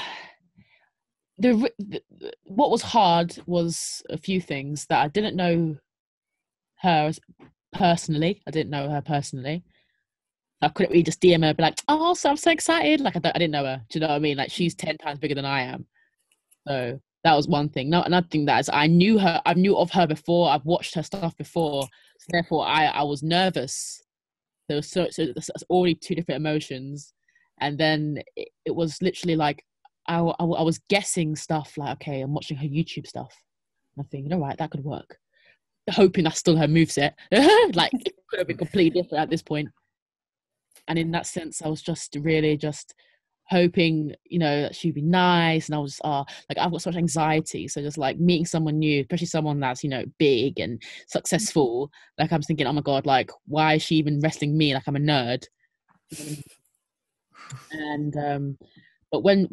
what was hard was a few things that I didn't know her personally. I couldn't really just DM her and be like, oh, so I'm so excited. Like, I didn't know her. Do you know what I mean? Like, she's 10 times bigger than I am. So that was one thing. No, another thing that is, I knew of her before. I've watched her stuff before. So therefore, I was nervous. There was so that's already two different emotions. And then it was literally like, I was guessing stuff like, okay, I'm watching her YouTube stuff. And I'm thinking, all right, that could work. Hoping that's still her moveset. Like, it could have been completely different at this point. And in that sense, I was just really just hoping, that she'd be nice. And I was like, I've got so much anxiety. So just like meeting someone new, especially someone that's, big and successful. Like, I'm thinking, oh my God, like, why is she even wrestling me? Like, I'm a nerd. And but when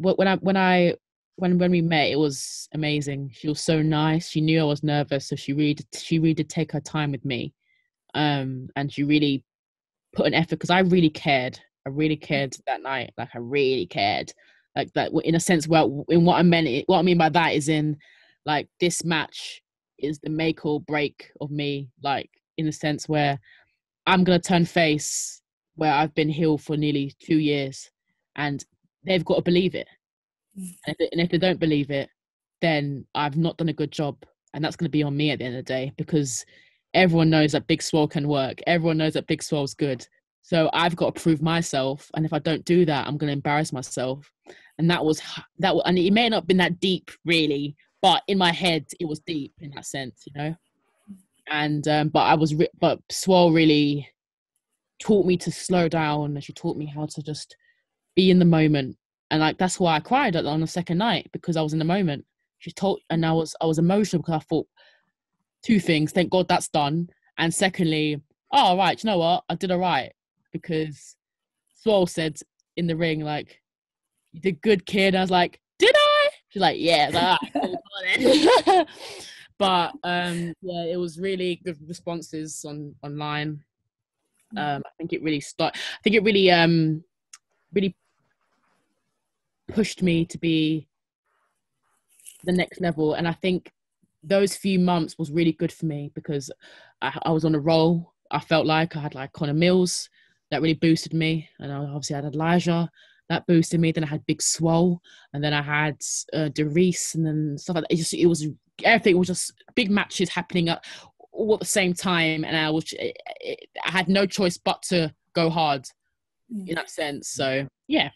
we met, it was amazing. She was so nice. She knew I was nervous, so she really did take her time with me, and she really put an effort, because I really cared that night. Like, I really cared, like that in a sense. Well, in what I mean by that is, in like, this match is the make or break of me, like, in a sense where I'm gonna turn face, where I've been heel for nearly 2 years. and they've got to believe it. And if they don't believe it, then I've not done a good job, and that's going to be on me at the end of the day, because everyone knows that Big Swole can work. Everyone knows that Big Swole's good. So I've got to prove myself, and if I don't do that, I'm going to embarrass myself. And that was, and it may not have been that deep, really, but in my head, it was deep in that sense, you know. And but Swole really taught me to slow down, and she taught me how to just be in the moment. And like that's why I cried on the second night, because I was in the moment. And I was emotional because I thought two things: thank God that's done, and secondly, oh right, you know what, I did all right, because Swole said in the ring, like, you did good, kid. I was like, did I? She's like, yeah. I was like, cool, then. But yeah, it was really good responses online. I think it really really pushed me to be the next level. And I think those few months was really good for me, because I was on a roll. I felt like I had like Connor Mills that really boosted me, and I obviously had Elijah that boosted me. Then I had Big Swole, and then I had DeReese, and then stuff like that. It was everything was just big matches happening all at the same time, and I had no choice but to go hard in that sense. So yeah.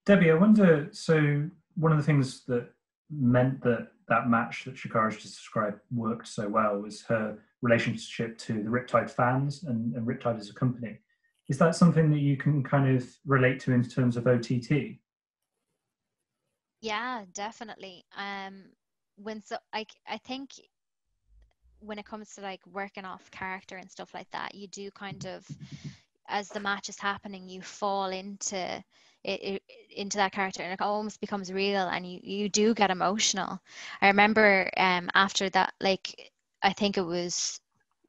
Debbie, I wonder, so one of the things that meant that match that Chakara just described worked so well was her relationship to the Riptide fans and Riptide as a company. Is that something that you can kind of relate to in terms of OTT? Yeah, definitely. I think when it comes to like working off character and stuff like that, you do kind of, as the match is happening, you fall into into that character, and it almost becomes real, and you do get emotional. I remember after that, like, I think it was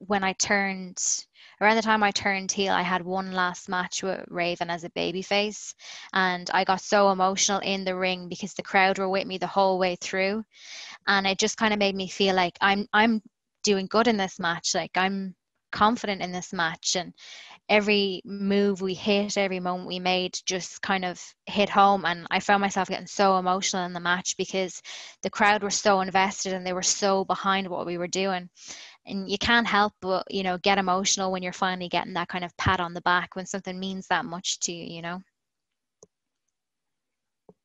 when around the time I turned heel, I had one last match with Raven as a babyface, and I got so emotional in the ring because the crowd were with me the whole way through, and it just kind of made me feel like I'm doing good in this match, like I'm confident in this match, and every move we hit, every moment we made just kind of hit home. And I found myself getting so emotional in the match because the crowd were so invested and they were so behind what we were doing. And you can't help but, you know, get emotional when you're finally getting that kind of pat on the back when something means that much to you, you know?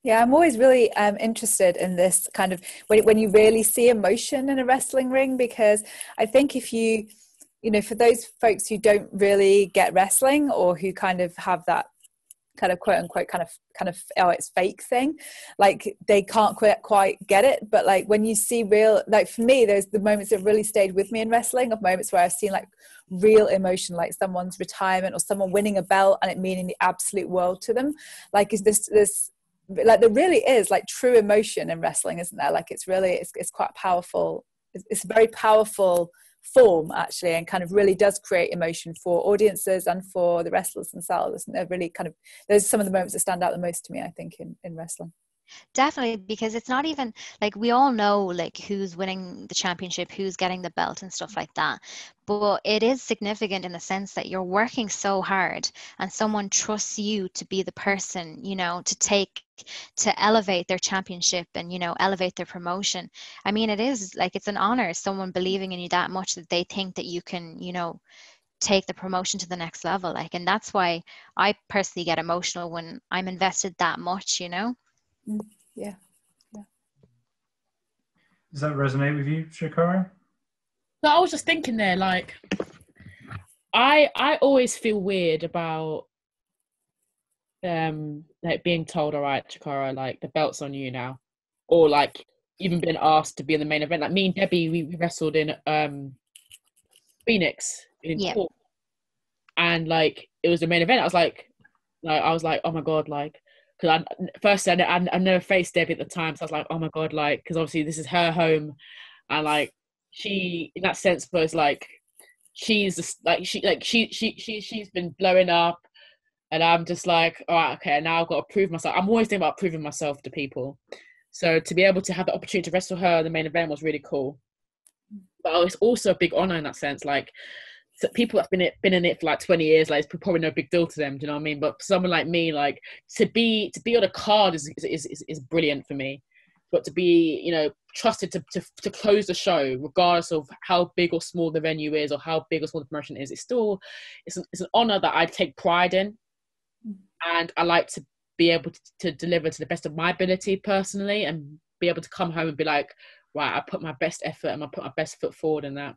Yeah, I'm always really interested in this kind of when you really see emotion in a wrestling ring, because I think if you know, for those folks who don't really get wrestling, or who kind of have that kind of quote unquote kind of oh, it's fake thing, like they can't quite get it. But like when you see real, like for me, there's the moments that really stayed with me in wrestling, of moments where I've seen like real emotion, like someone's retirement or someone winning a belt and it meaning the absolute world to them. Like is this like there really is like true emotion in wrestling, isn't there? Like it's really it's quite powerful. It's a very powerful form actually, and kind of really does create emotion for audiences and for the wrestlers themselves. And they're really kind of, those are some of the moments that stand out the most to me, I think, in wrestling. Definitely, because it's not even like, we all know like who's winning the championship, who's getting the belt and stuff like that, but it is significant in the sense that you're working so hard and someone trusts you to be the person, you know, to elevate their championship and, you know, elevate their promotion. I mean, it is like, it's an honor, someone believing in you that much that they think that you can, you know, take the promotion to the next level. Like, and that's why I personally get emotional when I'm invested that much, you know. Yeah. Does that resonate with you, Chakara? So I was just thinking there, like, I always feel weird about like being told, all right, Chakara, like the belt's on you now, or like even being asked to be in the main event. Like me and Debbie, we wrestled in Phoenix in Cork, and like it was the main event. I was like, oh my god, like, because I never faced Debbie at the time, so I was like, oh my god, like, because obviously this is her home, and like she, in that sense, was like, she's been blowing up, and I'm just like, all right, okay, now I've got to prove myself. I'm always thinking about proving myself to people, so to be able to have the opportunity to wrestle her in the main event was really cool. But it's also a big honor in that sense, like so people that's been in it for like 20 years, like it's probably no big deal to them. Do you know what I mean? But for someone like me, like to be on a card is brilliant for me. But to be, you know, trusted to close the show, regardless of how big or small the venue is or how big or small the promotion is, it's an honor that I take pride in, and I like to be able to deliver to the best of my ability personally, and be able to come home and be like, right, I put my best effort and I put my best foot forward in that.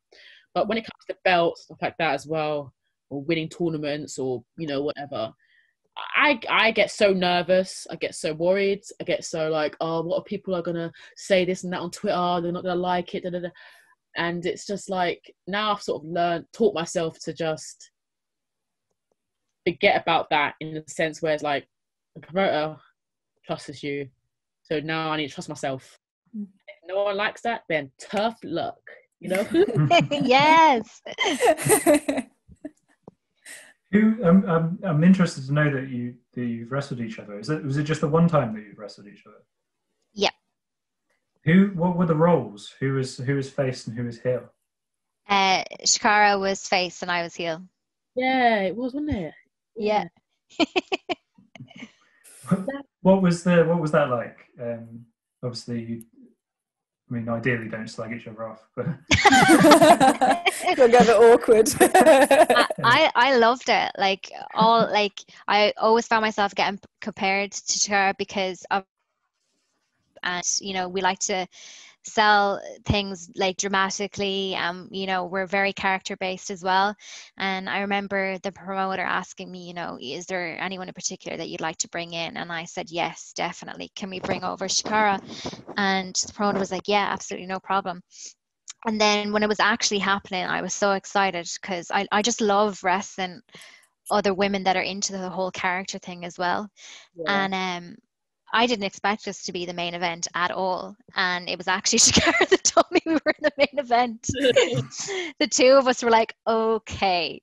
But when it comes to belts, stuff like that as well, or winning tournaments or, you know, whatever, I get so nervous. I get so worried. I get so like, oh, what are people are going to say this and that on Twitter? They're not going to like it. Da, da, da. And it's just like, now I've sort of taught myself to just forget about that, in the sense where it's like, the promoter trusts you. So now I need to trust myself. If no one likes that, then tough luck, you know? Yes. I'm interested to know that you've wrestled each other. Was it just the one time that you've wrestled each other? Yeah. What were the roles? Who was face and who was heel? Chakara was face and I was heel. Yeah, it was, wasn't it? Yeah. What was that like? Obviously, ideally don't slag each other off, but it'll get a bit awkward. I loved it. I always found myself getting compared to Chakara because of, and you know, we like to sell things like dramatically. You know, we're very character based as well. And I remember the promoter asking me, you know, is there anyone in particular that you'd like to bring in? And I said, yes, definitely. Can we bring over Chakara? And the promoter was like, yeah, absolutely, no problem. And then when it was actually happening, I was so excited because I just love wrestling other women that are into the whole character thing as well. Yeah. And I didn't expect this to be the main event at all. And it was actually Chakara that told me we were in the main event. The two of us were like, okay.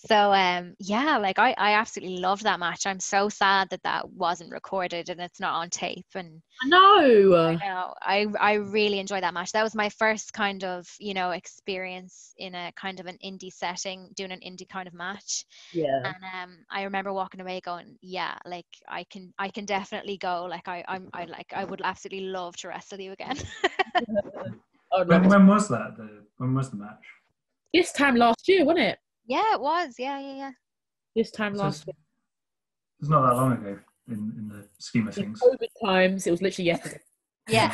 So, yeah, like I absolutely loved that match. I'm so sad that wasn't recorded and it's not on tape. And I know. I really enjoyed that match. That was my first kind of, you know, experience in a kind of an indie setting, doing an indie kind of match. Yeah. And I remember walking away going, yeah, like I can definitely go. Like I would absolutely love to wrestle you again. When was that? When was the match? This time last year, wasn't it? Yeah, it was. Yeah. This time last year. It's not that long ago in the scheme of things. COVID times, it was literally yesterday. Yeah.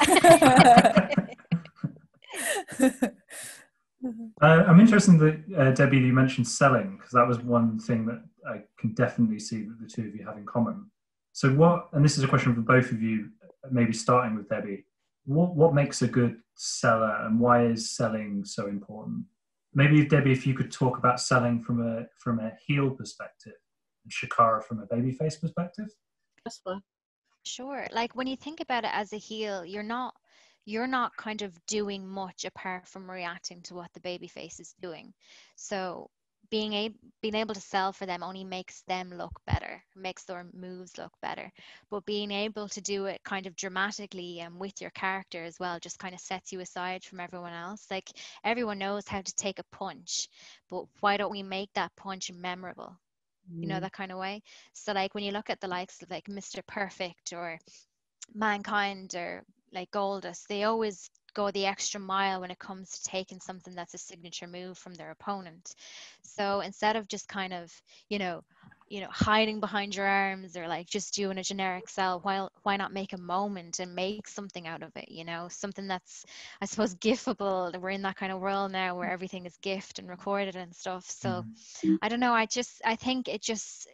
I'm interested that, Debbie, you mentioned selling, because that was one thing that I can definitely see that the two of you have in common. So and this is a question for both of you, maybe starting with Debbie, what makes a good seller and why is selling so important? Maybe, Debbie, if you could talk about selling from a heel perspective and Chakara from a babyface perspective. That's fine. Sure. Like when you think about it as a heel, you're not kind of doing much apart from reacting to what the babyface is doing. So being able to sell for them only makes them look better, makes their moves look better. But being able to do it kind of dramatically and with your character as well just kind of sets you aside from everyone else. Like everyone knows how to take a punch, but why don't we make that punch memorable? You know, that kind of way. So like when you look at the likes of like Mr. Perfect or Mankind or like Goldust, they always go the extra mile when it comes to taking something that's a signature move from their opponent. So instead of just kind of, you know, hiding behind your arms or like just doing a generic sell, why not make a moment and make something out of it, you know, something that's, I suppose, giftable. We're in that kind of world now where everything is gift and recorded and stuff. So I don't know, I think it just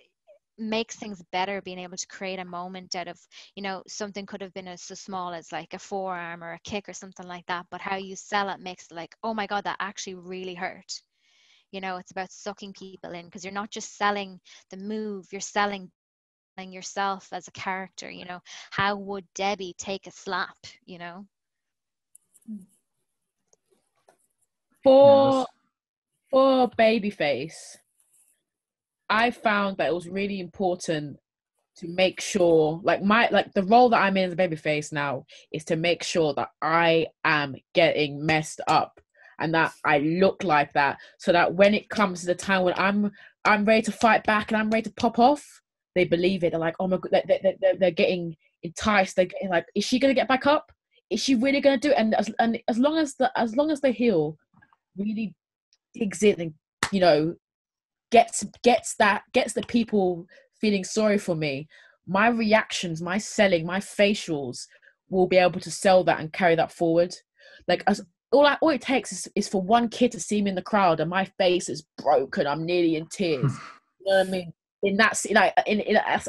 makes things better being able to create a moment out of, you know, something could have been as so small as like a forearm or a kick or something like that, but how you sell it makes it like, oh my god, that actually really hurt. You know, it's about sucking people in because you're not just selling the move, you're selling yourself as a character. You know, how would Debbie take a slap, you know? For babyface, I found that it was really important to make sure, like the role that I'm in as a babyface now is to make sure that I am getting messed up. and that I look like that, so that when it comes to the time when I'm ready to fight back and I'm ready to pop off, they believe it. They're like, oh my god, they're getting enticed. They're getting like, is she gonna get back up? Is she really gonna do it? And as long as the heel really digs in and, you know, gets the people feeling sorry for me, my reactions, my selling, my facials will be able to sell that and carry that forward. Like, as all it takes is for one kid to see me in the crowd and my face is broken, I'm nearly in tears. You know what I mean? In that, like, in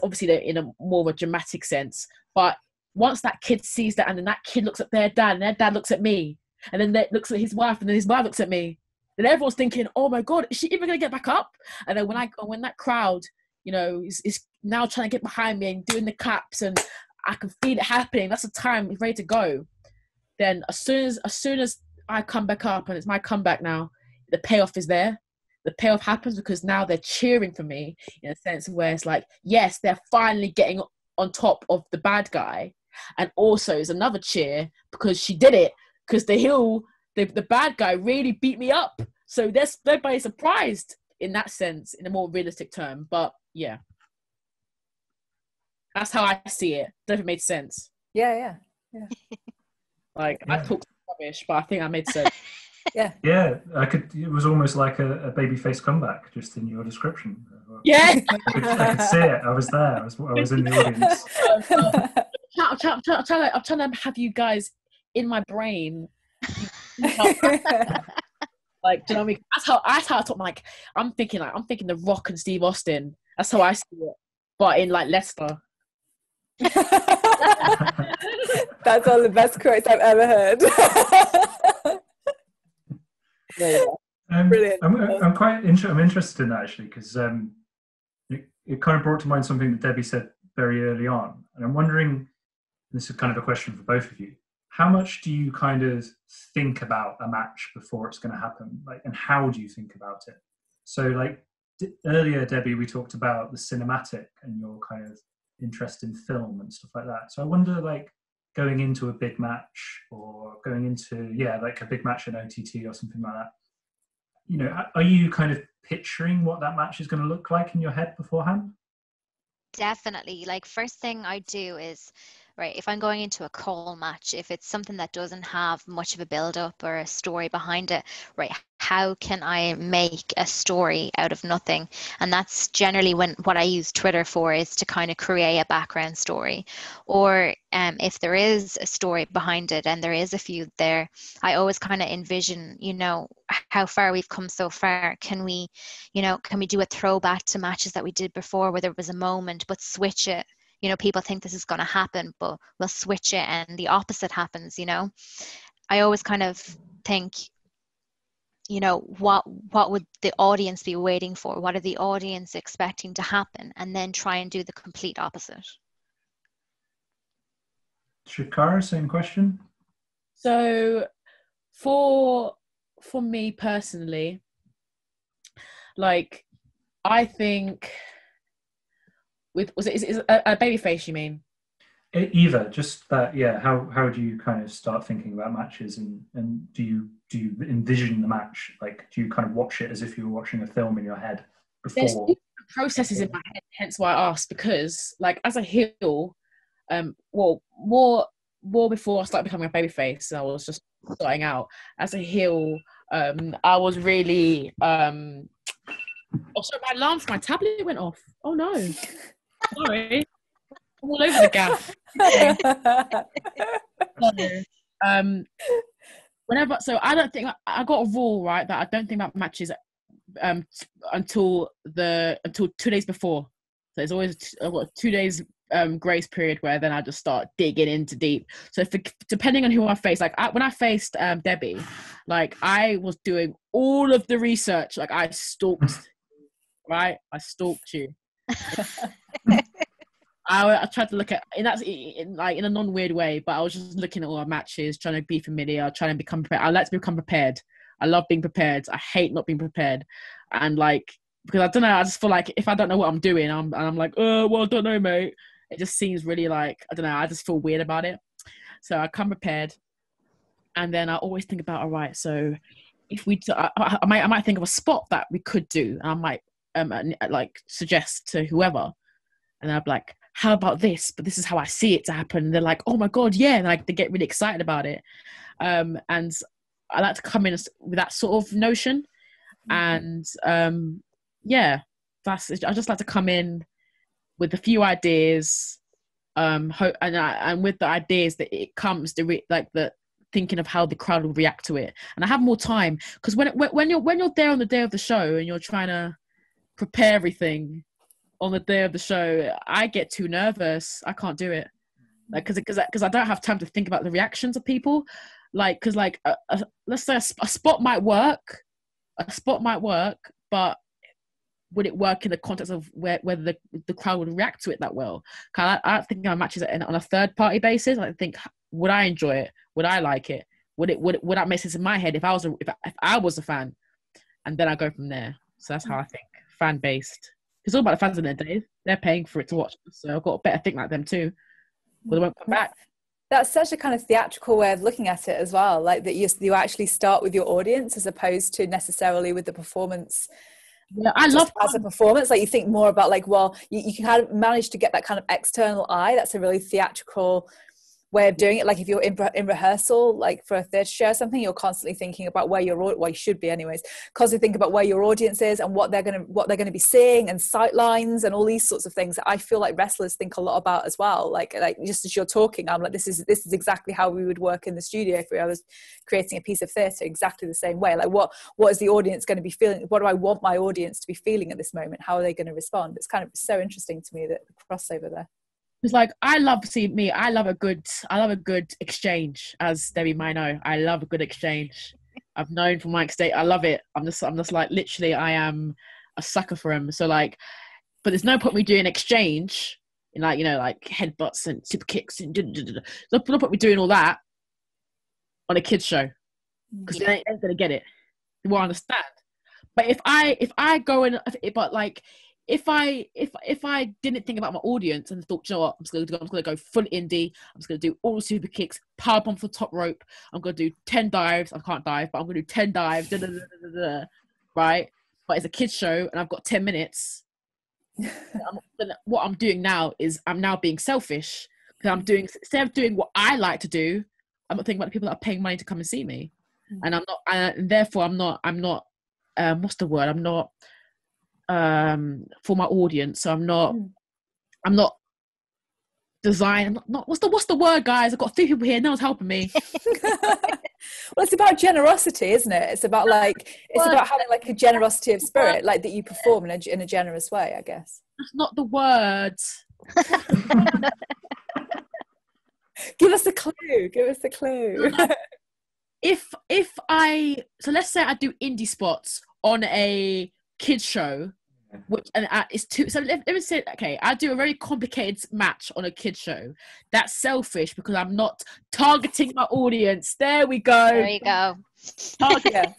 obviously in a more of a dramatic sense, but once that kid sees that, and then that kid looks at their dad, and their dad looks at me, and then they looks at his wife, and then his wife looks at me, then everyone's thinking, oh my god, is she even gonna get back up? And then when that crowd, you know, is now trying to get behind me and doing the claps, and I can feel it happening, that's the time it's ready to go. Then as soon as I come back up and it's my comeback now, the payoff is there. The payoff happens because now they're cheering for me, in a sense where it's like, yes, they're finally getting on top of the bad guy. And also it's another cheer because she did it, because the bad guy really beat me up. So they're very surprised in that sense, in a more realistic term. But yeah, that's how I see it. Don't know if it made sense. Yeah. Like, yeah. I talked rubbish, but I think I made sense. Yeah. It was almost like a babyface comeback just in your description. Yeah. I could see it. I was there. I was in the audience. I'm trying to have you guys in my brain. Like, do you know what I mean? That's how I talk. Like, I'm thinking The Rock and Steve Austin. That's how I see it. But in like Leicester. That's all the best quotes I've ever heard. Brilliant. I'm interested in that, actually, because it kind of brought to mind something that Debbie said very early on, and I'm wondering, this is kind of a question for both of you, how much do you kind of think about a match before it's going to happen, like, and how do you think about it? So, like, earlier, Debbie, we talked about the cinematic and your kind of interest in film and stuff like that. So I wonder, like, going into a big match, or going into like a big match in OTT or something like that, you know, are you kind of picturing what that match is going to look like in your head beforehand? Definitely. Like, first thing I do is, right, if I'm going into a call match, if it's something that doesn't have much of a build up or a story behind it, right, how can I make a story out of nothing? And that's generally what I use Twitter for, is to kind of create a background story. Or if there is a story behind it and there is a feud there, I always kind of envision, you know, how far we've come so far. Can we do a throwback to matches that we did before where there was a moment, but switch it? You know, people think this is going to happen, but we'll switch it and the opposite happens, you know. I always kind of think, you know, what would the audience be waiting for? What are the audience expecting to happen? And then try and do the complete opposite. Chakara, same question. So for me personally, like, I think is it a baby face, you mean? Either, just that, yeah. How do you kind of start thinking about matches, and do you envision the match? Like, do you kind of watch it as if you were watching a film in your head before? There's different processes in my head, hence why I asked, because, like, as a heel, well, more before I started becoming a babyface, I was just starting out as a heel. I was really oh, sorry, my alarm for my tablet went off. Oh no. Sorry, I'm all over the gaff. So I don't think I got a rule, right, that I don't think about matches until 2 days before. So it's always I've got 2 days grace period where then I just start digging into deep. So depending on who I face, like when I faced Debbie, like, I was doing all of the research. Like, I stalked you. I tried to look at, and that's in a non-weird way, but I was just looking at all our matches, trying to be familiar, trying to become prepared. I like to become prepared. I love being prepared. I hate not being prepared. And, like, because I don't know, I just feel like if I don't know what I'm doing, I'm like, oh, well, I don't know, mate. It just seems really, like, I don't know, I just feel weird about it. So I come prepared. And then I always think about, all right, so if we, I might think of a spot that we could do, and I might like suggest to whoever, and I'd be like, how about this? But this is how I see it to happen. And they're like, oh my God, yeah. And like, they get really excited about it. And I like to come in with that sort of notion. And yeah, I just like to come in with a few ideas, and with the ideas that it comes the thinking of how the crowd will react to it. And I have more time, because when you're there on the day of the show and you're trying to prepare everything on the day of the show, I get too nervous. I can't do it, like because I don't have time to think about the reactions of people. Like, because like let's say a spot might work, but would it work in the context of whether the crowd would react to it that well? I think my matches on a third party basis. I think, would I enjoy it? Would I like it? Would that make sense in my head if I was a fan? And then I go from there. So that's how I think, fan based. It's all about the fans in their day. They're paying for it to watch, so I've got to better think like them too. But they won't come back. That's such a kind of theatrical way of looking at it as well. Like that you actually start with your audience as opposed to necessarily with the performance. Yeah, I love as a performance. Like you think more about like, well, you can kind of manage to get that kind of external eye. That's a really theatrical way of doing it. Like if you're in rehearsal, like for a theatre show or something, you're constantly thinking about where you should be anyways, constantly think about where your audience is and what they're going to be seeing, and sight lines and all these sorts of things that I feel like wrestlers think a lot about as well. Like just as you're talking, I'm like, this is exactly how we would work in the studio if I was creating a piece of theatre, exactly the same way. Like what is the audience going to be feeling? What do I want my audience to be feeling at this moment? How are they going to respond? It's kind of so interesting to me, that the crossover there. It's like, I love a good exchange, as Debbie might know. I love a good exchange. I've known from my exchange. I love it. I'm just like, literally, I am a sucker for them. So like, but there's no point me doing exchange in like, like headbutts and super kicks and there's no point me doing all that on a kids show, because they ain't gonna get it. They won't understand. But if I go in, but like, if I didn't think about my audience and thought, you know what, I'm just gonna go full indie. I'm just gonna do all super kicks, power bomb for the top rope. I'm gonna do 10 dives. I can't dive, but I'm gonna do 10 dives. Right? But it's a kids show, and I've got 10 minutes. Then what I'm doing now is I'm now being selfish, because instead of doing what I like to do, I'm not thinking about the people that are paying money to come and see me, and I'm not, and therefore I'm not. What's the word? I'm not. For my audience, so I'm not design, not what's the word, guys? I've got 3 people here, no one's helping me. Well, it's about generosity, isn't it? It's about about having like a generosity of spirit, like that you perform in a generous way, I guess. That's not the word. Give us a clue. So let's say I do indie spots on a kids show, which it's too. So let me say, okay, I do a very complicated match on a kids show. That's selfish, because I'm not targeting my audience. There we go. There you go. Target.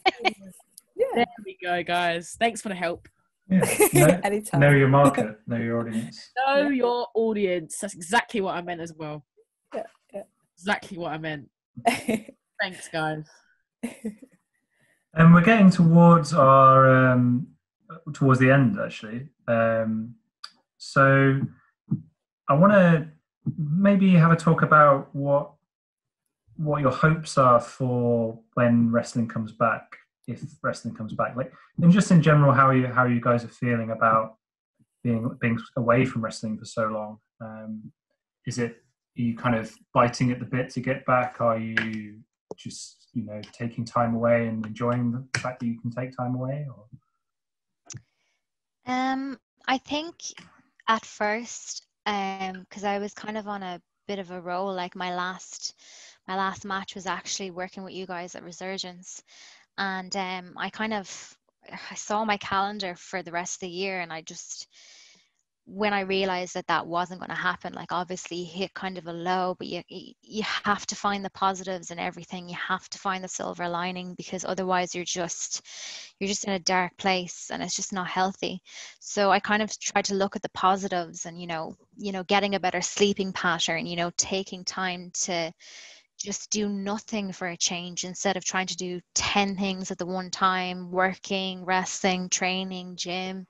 Yeah. There we go, guys. Thanks for the help. Yeah. Anytime. Know your market. Know your audience. Know your audience. That's exactly what I meant as well. Yeah. Exactly what I meant. Thanks, guys. And we're getting towards towards the end, actually. So I want to maybe have a talk about what your hopes are for when wrestling comes back, if wrestling comes back. Like, and just in general, how you guys are feeling about being away from wrestling for so long. Are you kind of biting at the bit to get back? Are you just taking time away and enjoying the fact that you can take time away? Or I think at first, because I was kind of on a bit of a roll. Like my last match was actually working with you guys at Resurgence, and I saw my calendar for the rest of the year, and when I realized that wasn't going to happen, like obviously hit kind of a low, but you have to find the positives in everything. You have to find the silver lining, because otherwise you're just in a dark place, and it's just not healthy. So I kind of tried to look at the positives, and getting a better sleeping pattern, taking time to just do nothing for a change instead of trying to do 10 things at the one time, working, wrestling, training, gym.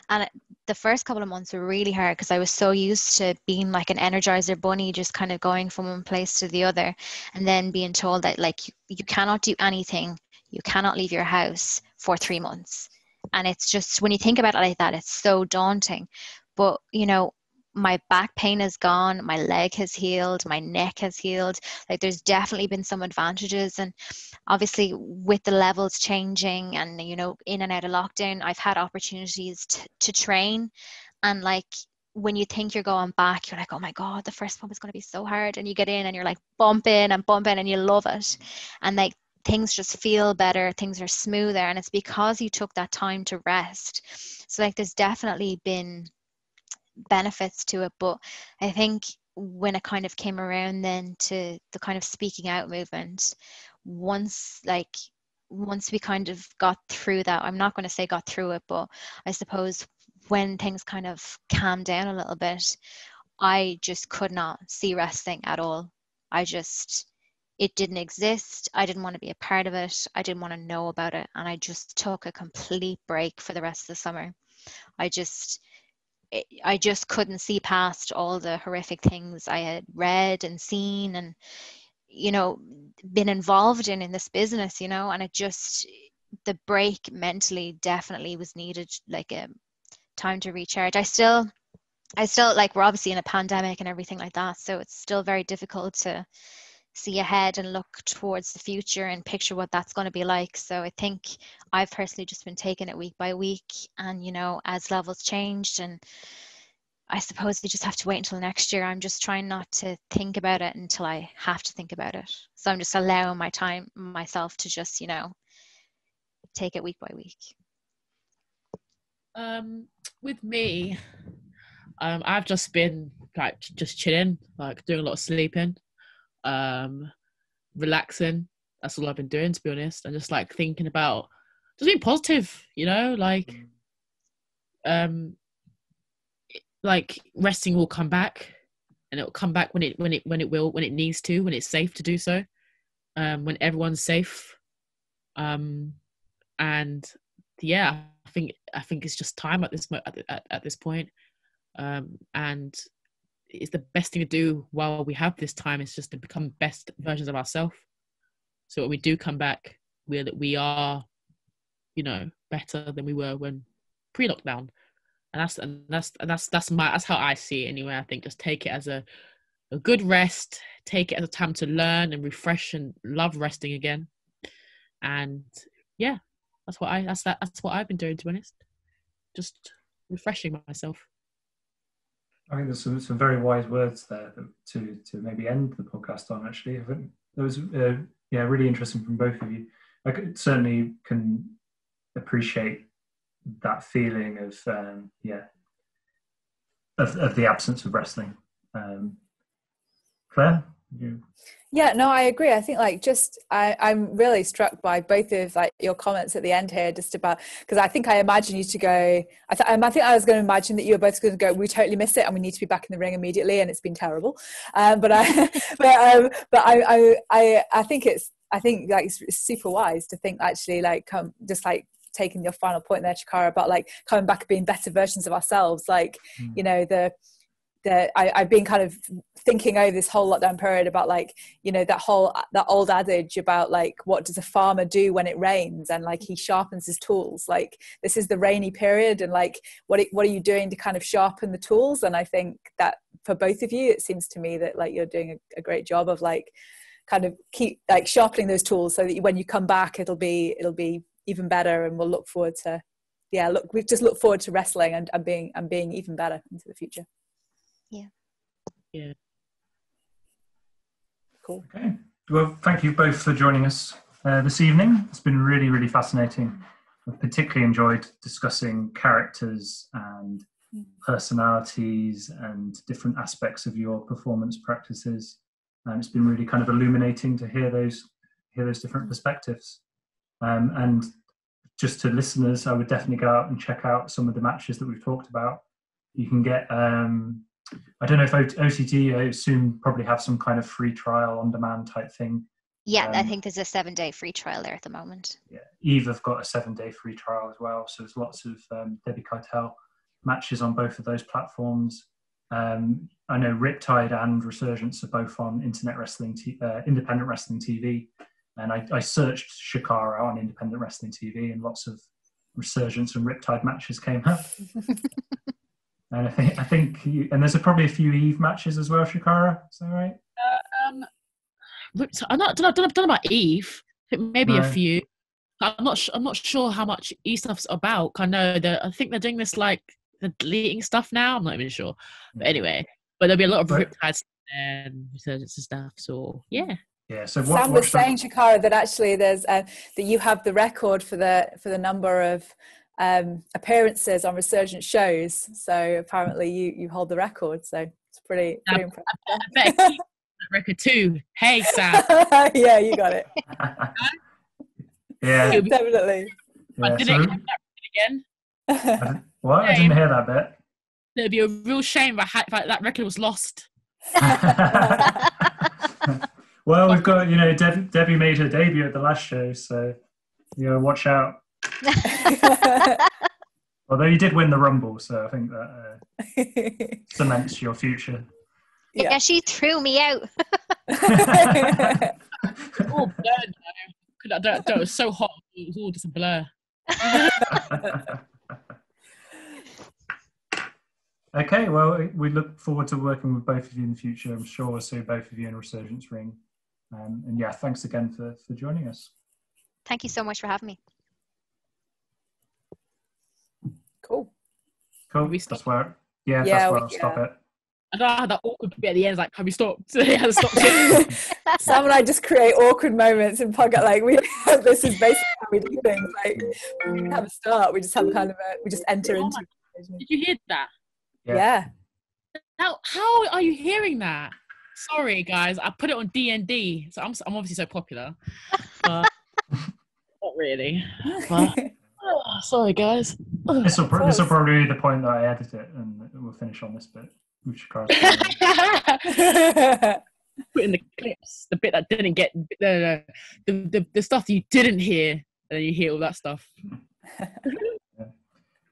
And the first couple of months were really hard because I was so used to being like an Energizer bunny, just kind of going from one place to the other, and then being told that like you cannot do anything, you cannot leave your house for 3 months. And it's just, when you think about it like that, it's so daunting. But, you know, my back pain is gone, my leg has healed, my neck has healed. Like, there's definitely been some advantages. And obviously with the levels changing and, you know, in and out of lockdown, I've had opportunities to train. And like, when you think you're going back, you're like, oh my God, the first pump is going to be so hard. And you get in and you're like bumping and you love it. And like, things just feel better, things are smoother, and it's because you took that time to rest. So like, there's definitely been benefits to it. But I think when it kind of came around then to the kind of speaking out movement, once we kind of got through that, I'm not going to say got through it, but I suppose when things kind of calmed down a little bit, I just could not see wrestling at all. It didn't exist. I didn't want to be a part of it. I didn't want to know about it. And I just took a complete break for the rest of the summer. I just couldn't see past all the horrific things I had read and seen and, you know, been involved in this business, you know, and the break mentally definitely was needed, like a time to recharge. I still like, we're obviously in a pandemic and everything like that, so it's still very difficult to see ahead and look towards the future and picture what that's going to be like. So I think I've personally just been taking it week by week, and, you know, as levels changed, and I suppose we just have to wait until next year. I'm just trying not to think about it until I have to think about it. So I'm just allowing myself to just, you know, take it week by week. With me, I've just been like just chilling, like doing a lot of sleeping, relaxing. That's all I've been doing, to be honest, and just like thinking about just being positive, you know, like resting will come back, and it will come back when it needs to, when it's safe to do so, when everyone's safe, and yeah, I think it's just time at this point, and it's the best thing to do while we have this time is just to become best versions of ourselves. So when we do come back, we are, you know, better than we were when pre-lockdown. And that's how I see it anyway. I think just take it as a good rest, take it as a time to learn and refresh and love resting again. And yeah, that's what I've been doing, to be honest. Just refreshing myself. I think there's some very wise words there to maybe end the podcast on, actually. I think that was really interesting from both of you. I certainly can appreciate that feeling of the absence of wrestling. Claire? Yeah, no, I agree. I think like I'm really struck by both of like your comments at the end here, just about, because I think I imagine you to go, I think I was going to imagine that you were both going to go, we totally miss it and we need to be back in the ring immediately, and it's been terrible. But I think like it's super wise to think, actually, like just like taking your final point there, Chakara, about like coming back and being better versions of ourselves. Like, you know, I've been kind of thinking over this whole lockdown period about, like, you know, that old adage about like, what does a farmer do when it rains? And like, he sharpens his tools. Like, this is the rainy period, and like, what are you doing to kind of sharpen the tools? And I think that for both of you, it seems to me that like you're doing a great job of like kind of keep like sharpening those tools, so that when you come back, it'll be even better, and we'll look forward to we just look forward to wrestling and being even better into the future. Yeah. Cool. Okay. Well, thank you both for joining us this evening. It's been really, really fascinating. I've particularly enjoyed discussing characters and personalities and different aspects of your performance practices. And it's been really kind of illuminating to hear those different perspectives. And just to listeners, I would definitely go out and check out some of the matches that we've talked about. You can get I don't know if OTT, I assume, probably have some kind of free trial on demand type thing. Yeah, I think there's a 7-day free trial there at the moment. Yeah, Eve have got a 7-day free trial as well. So there's lots of Debbie Keitel matches on both of those platforms. I know Riptide and Resurgence are both on Independent Wrestling TV. And I searched Chakara on Independent Wrestling TV, and lots of Resurgence and Riptide matches came up. And I think, and there's probably a few Eve matches as well, Chakara. Is that right? I don't know about Eve. Maybe a few. I'm not sure how much Eve stuff's about. I think they're doing this like they're deleting stuff now. I'm not even sure. But anyway, there'll be a lot of Riptide and Resurgence and stuff. So yeah. Yeah. So Sam was saying, Chakara, that actually there's that you have the record for the number of appearances on Resurgence shows. So apparently you hold the record. So it's pretty impressive. I better keep that record too. Hey Sam. Yeah, you got it. Yeah, definitely. I didn't have that again. What? I didn't hear that bit. It'd be a real shame if that record was lost. Well, we've got, Debbie made her debut at the last show, so watch out. Although you did win the Rumble, so I think that cements your future. Yeah, she threw me out. Oh, that was so hot. It was all just a blur. Okay, well, we look forward to working with both of you in the future. I'm sure we'll see both of you in Resurgence Ring. And yeah, thanks again for joining us. Thank you so much for having me. Cool. That's where I'll stop it. I don't know how that awkward bit at the end is like, have we stopped? Yeah, stopped. Sam and I just create awkward moments in podcast. Like this is basically how we do things. Like we don't have a start. We just have we just enter into. Did you hear that? Yeah. How are you hearing that? Sorry, guys. I put it on D&D, so I'm obviously so popular, but not really. But, sorry, guys. This will probably be the point that I edit it, and we'll finish on this bit. Put in the clips the bit that didn't get the stuff that you didn't hear, and then you hear all that stuff.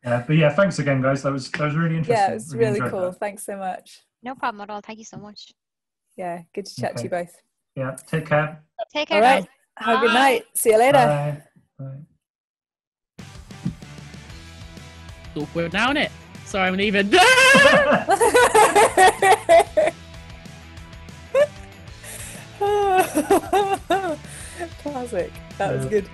But yeah, thanks again, guys. That was really interesting. Yeah, it was really cool. That. Thanks so much. No problem at all. Thank you so much. Yeah, good to chat to you both. Yeah, take care. Take care. All right. Have a good night. See you later. Bye. We're down it. Sorry, I'm leaving. Classic. That was good.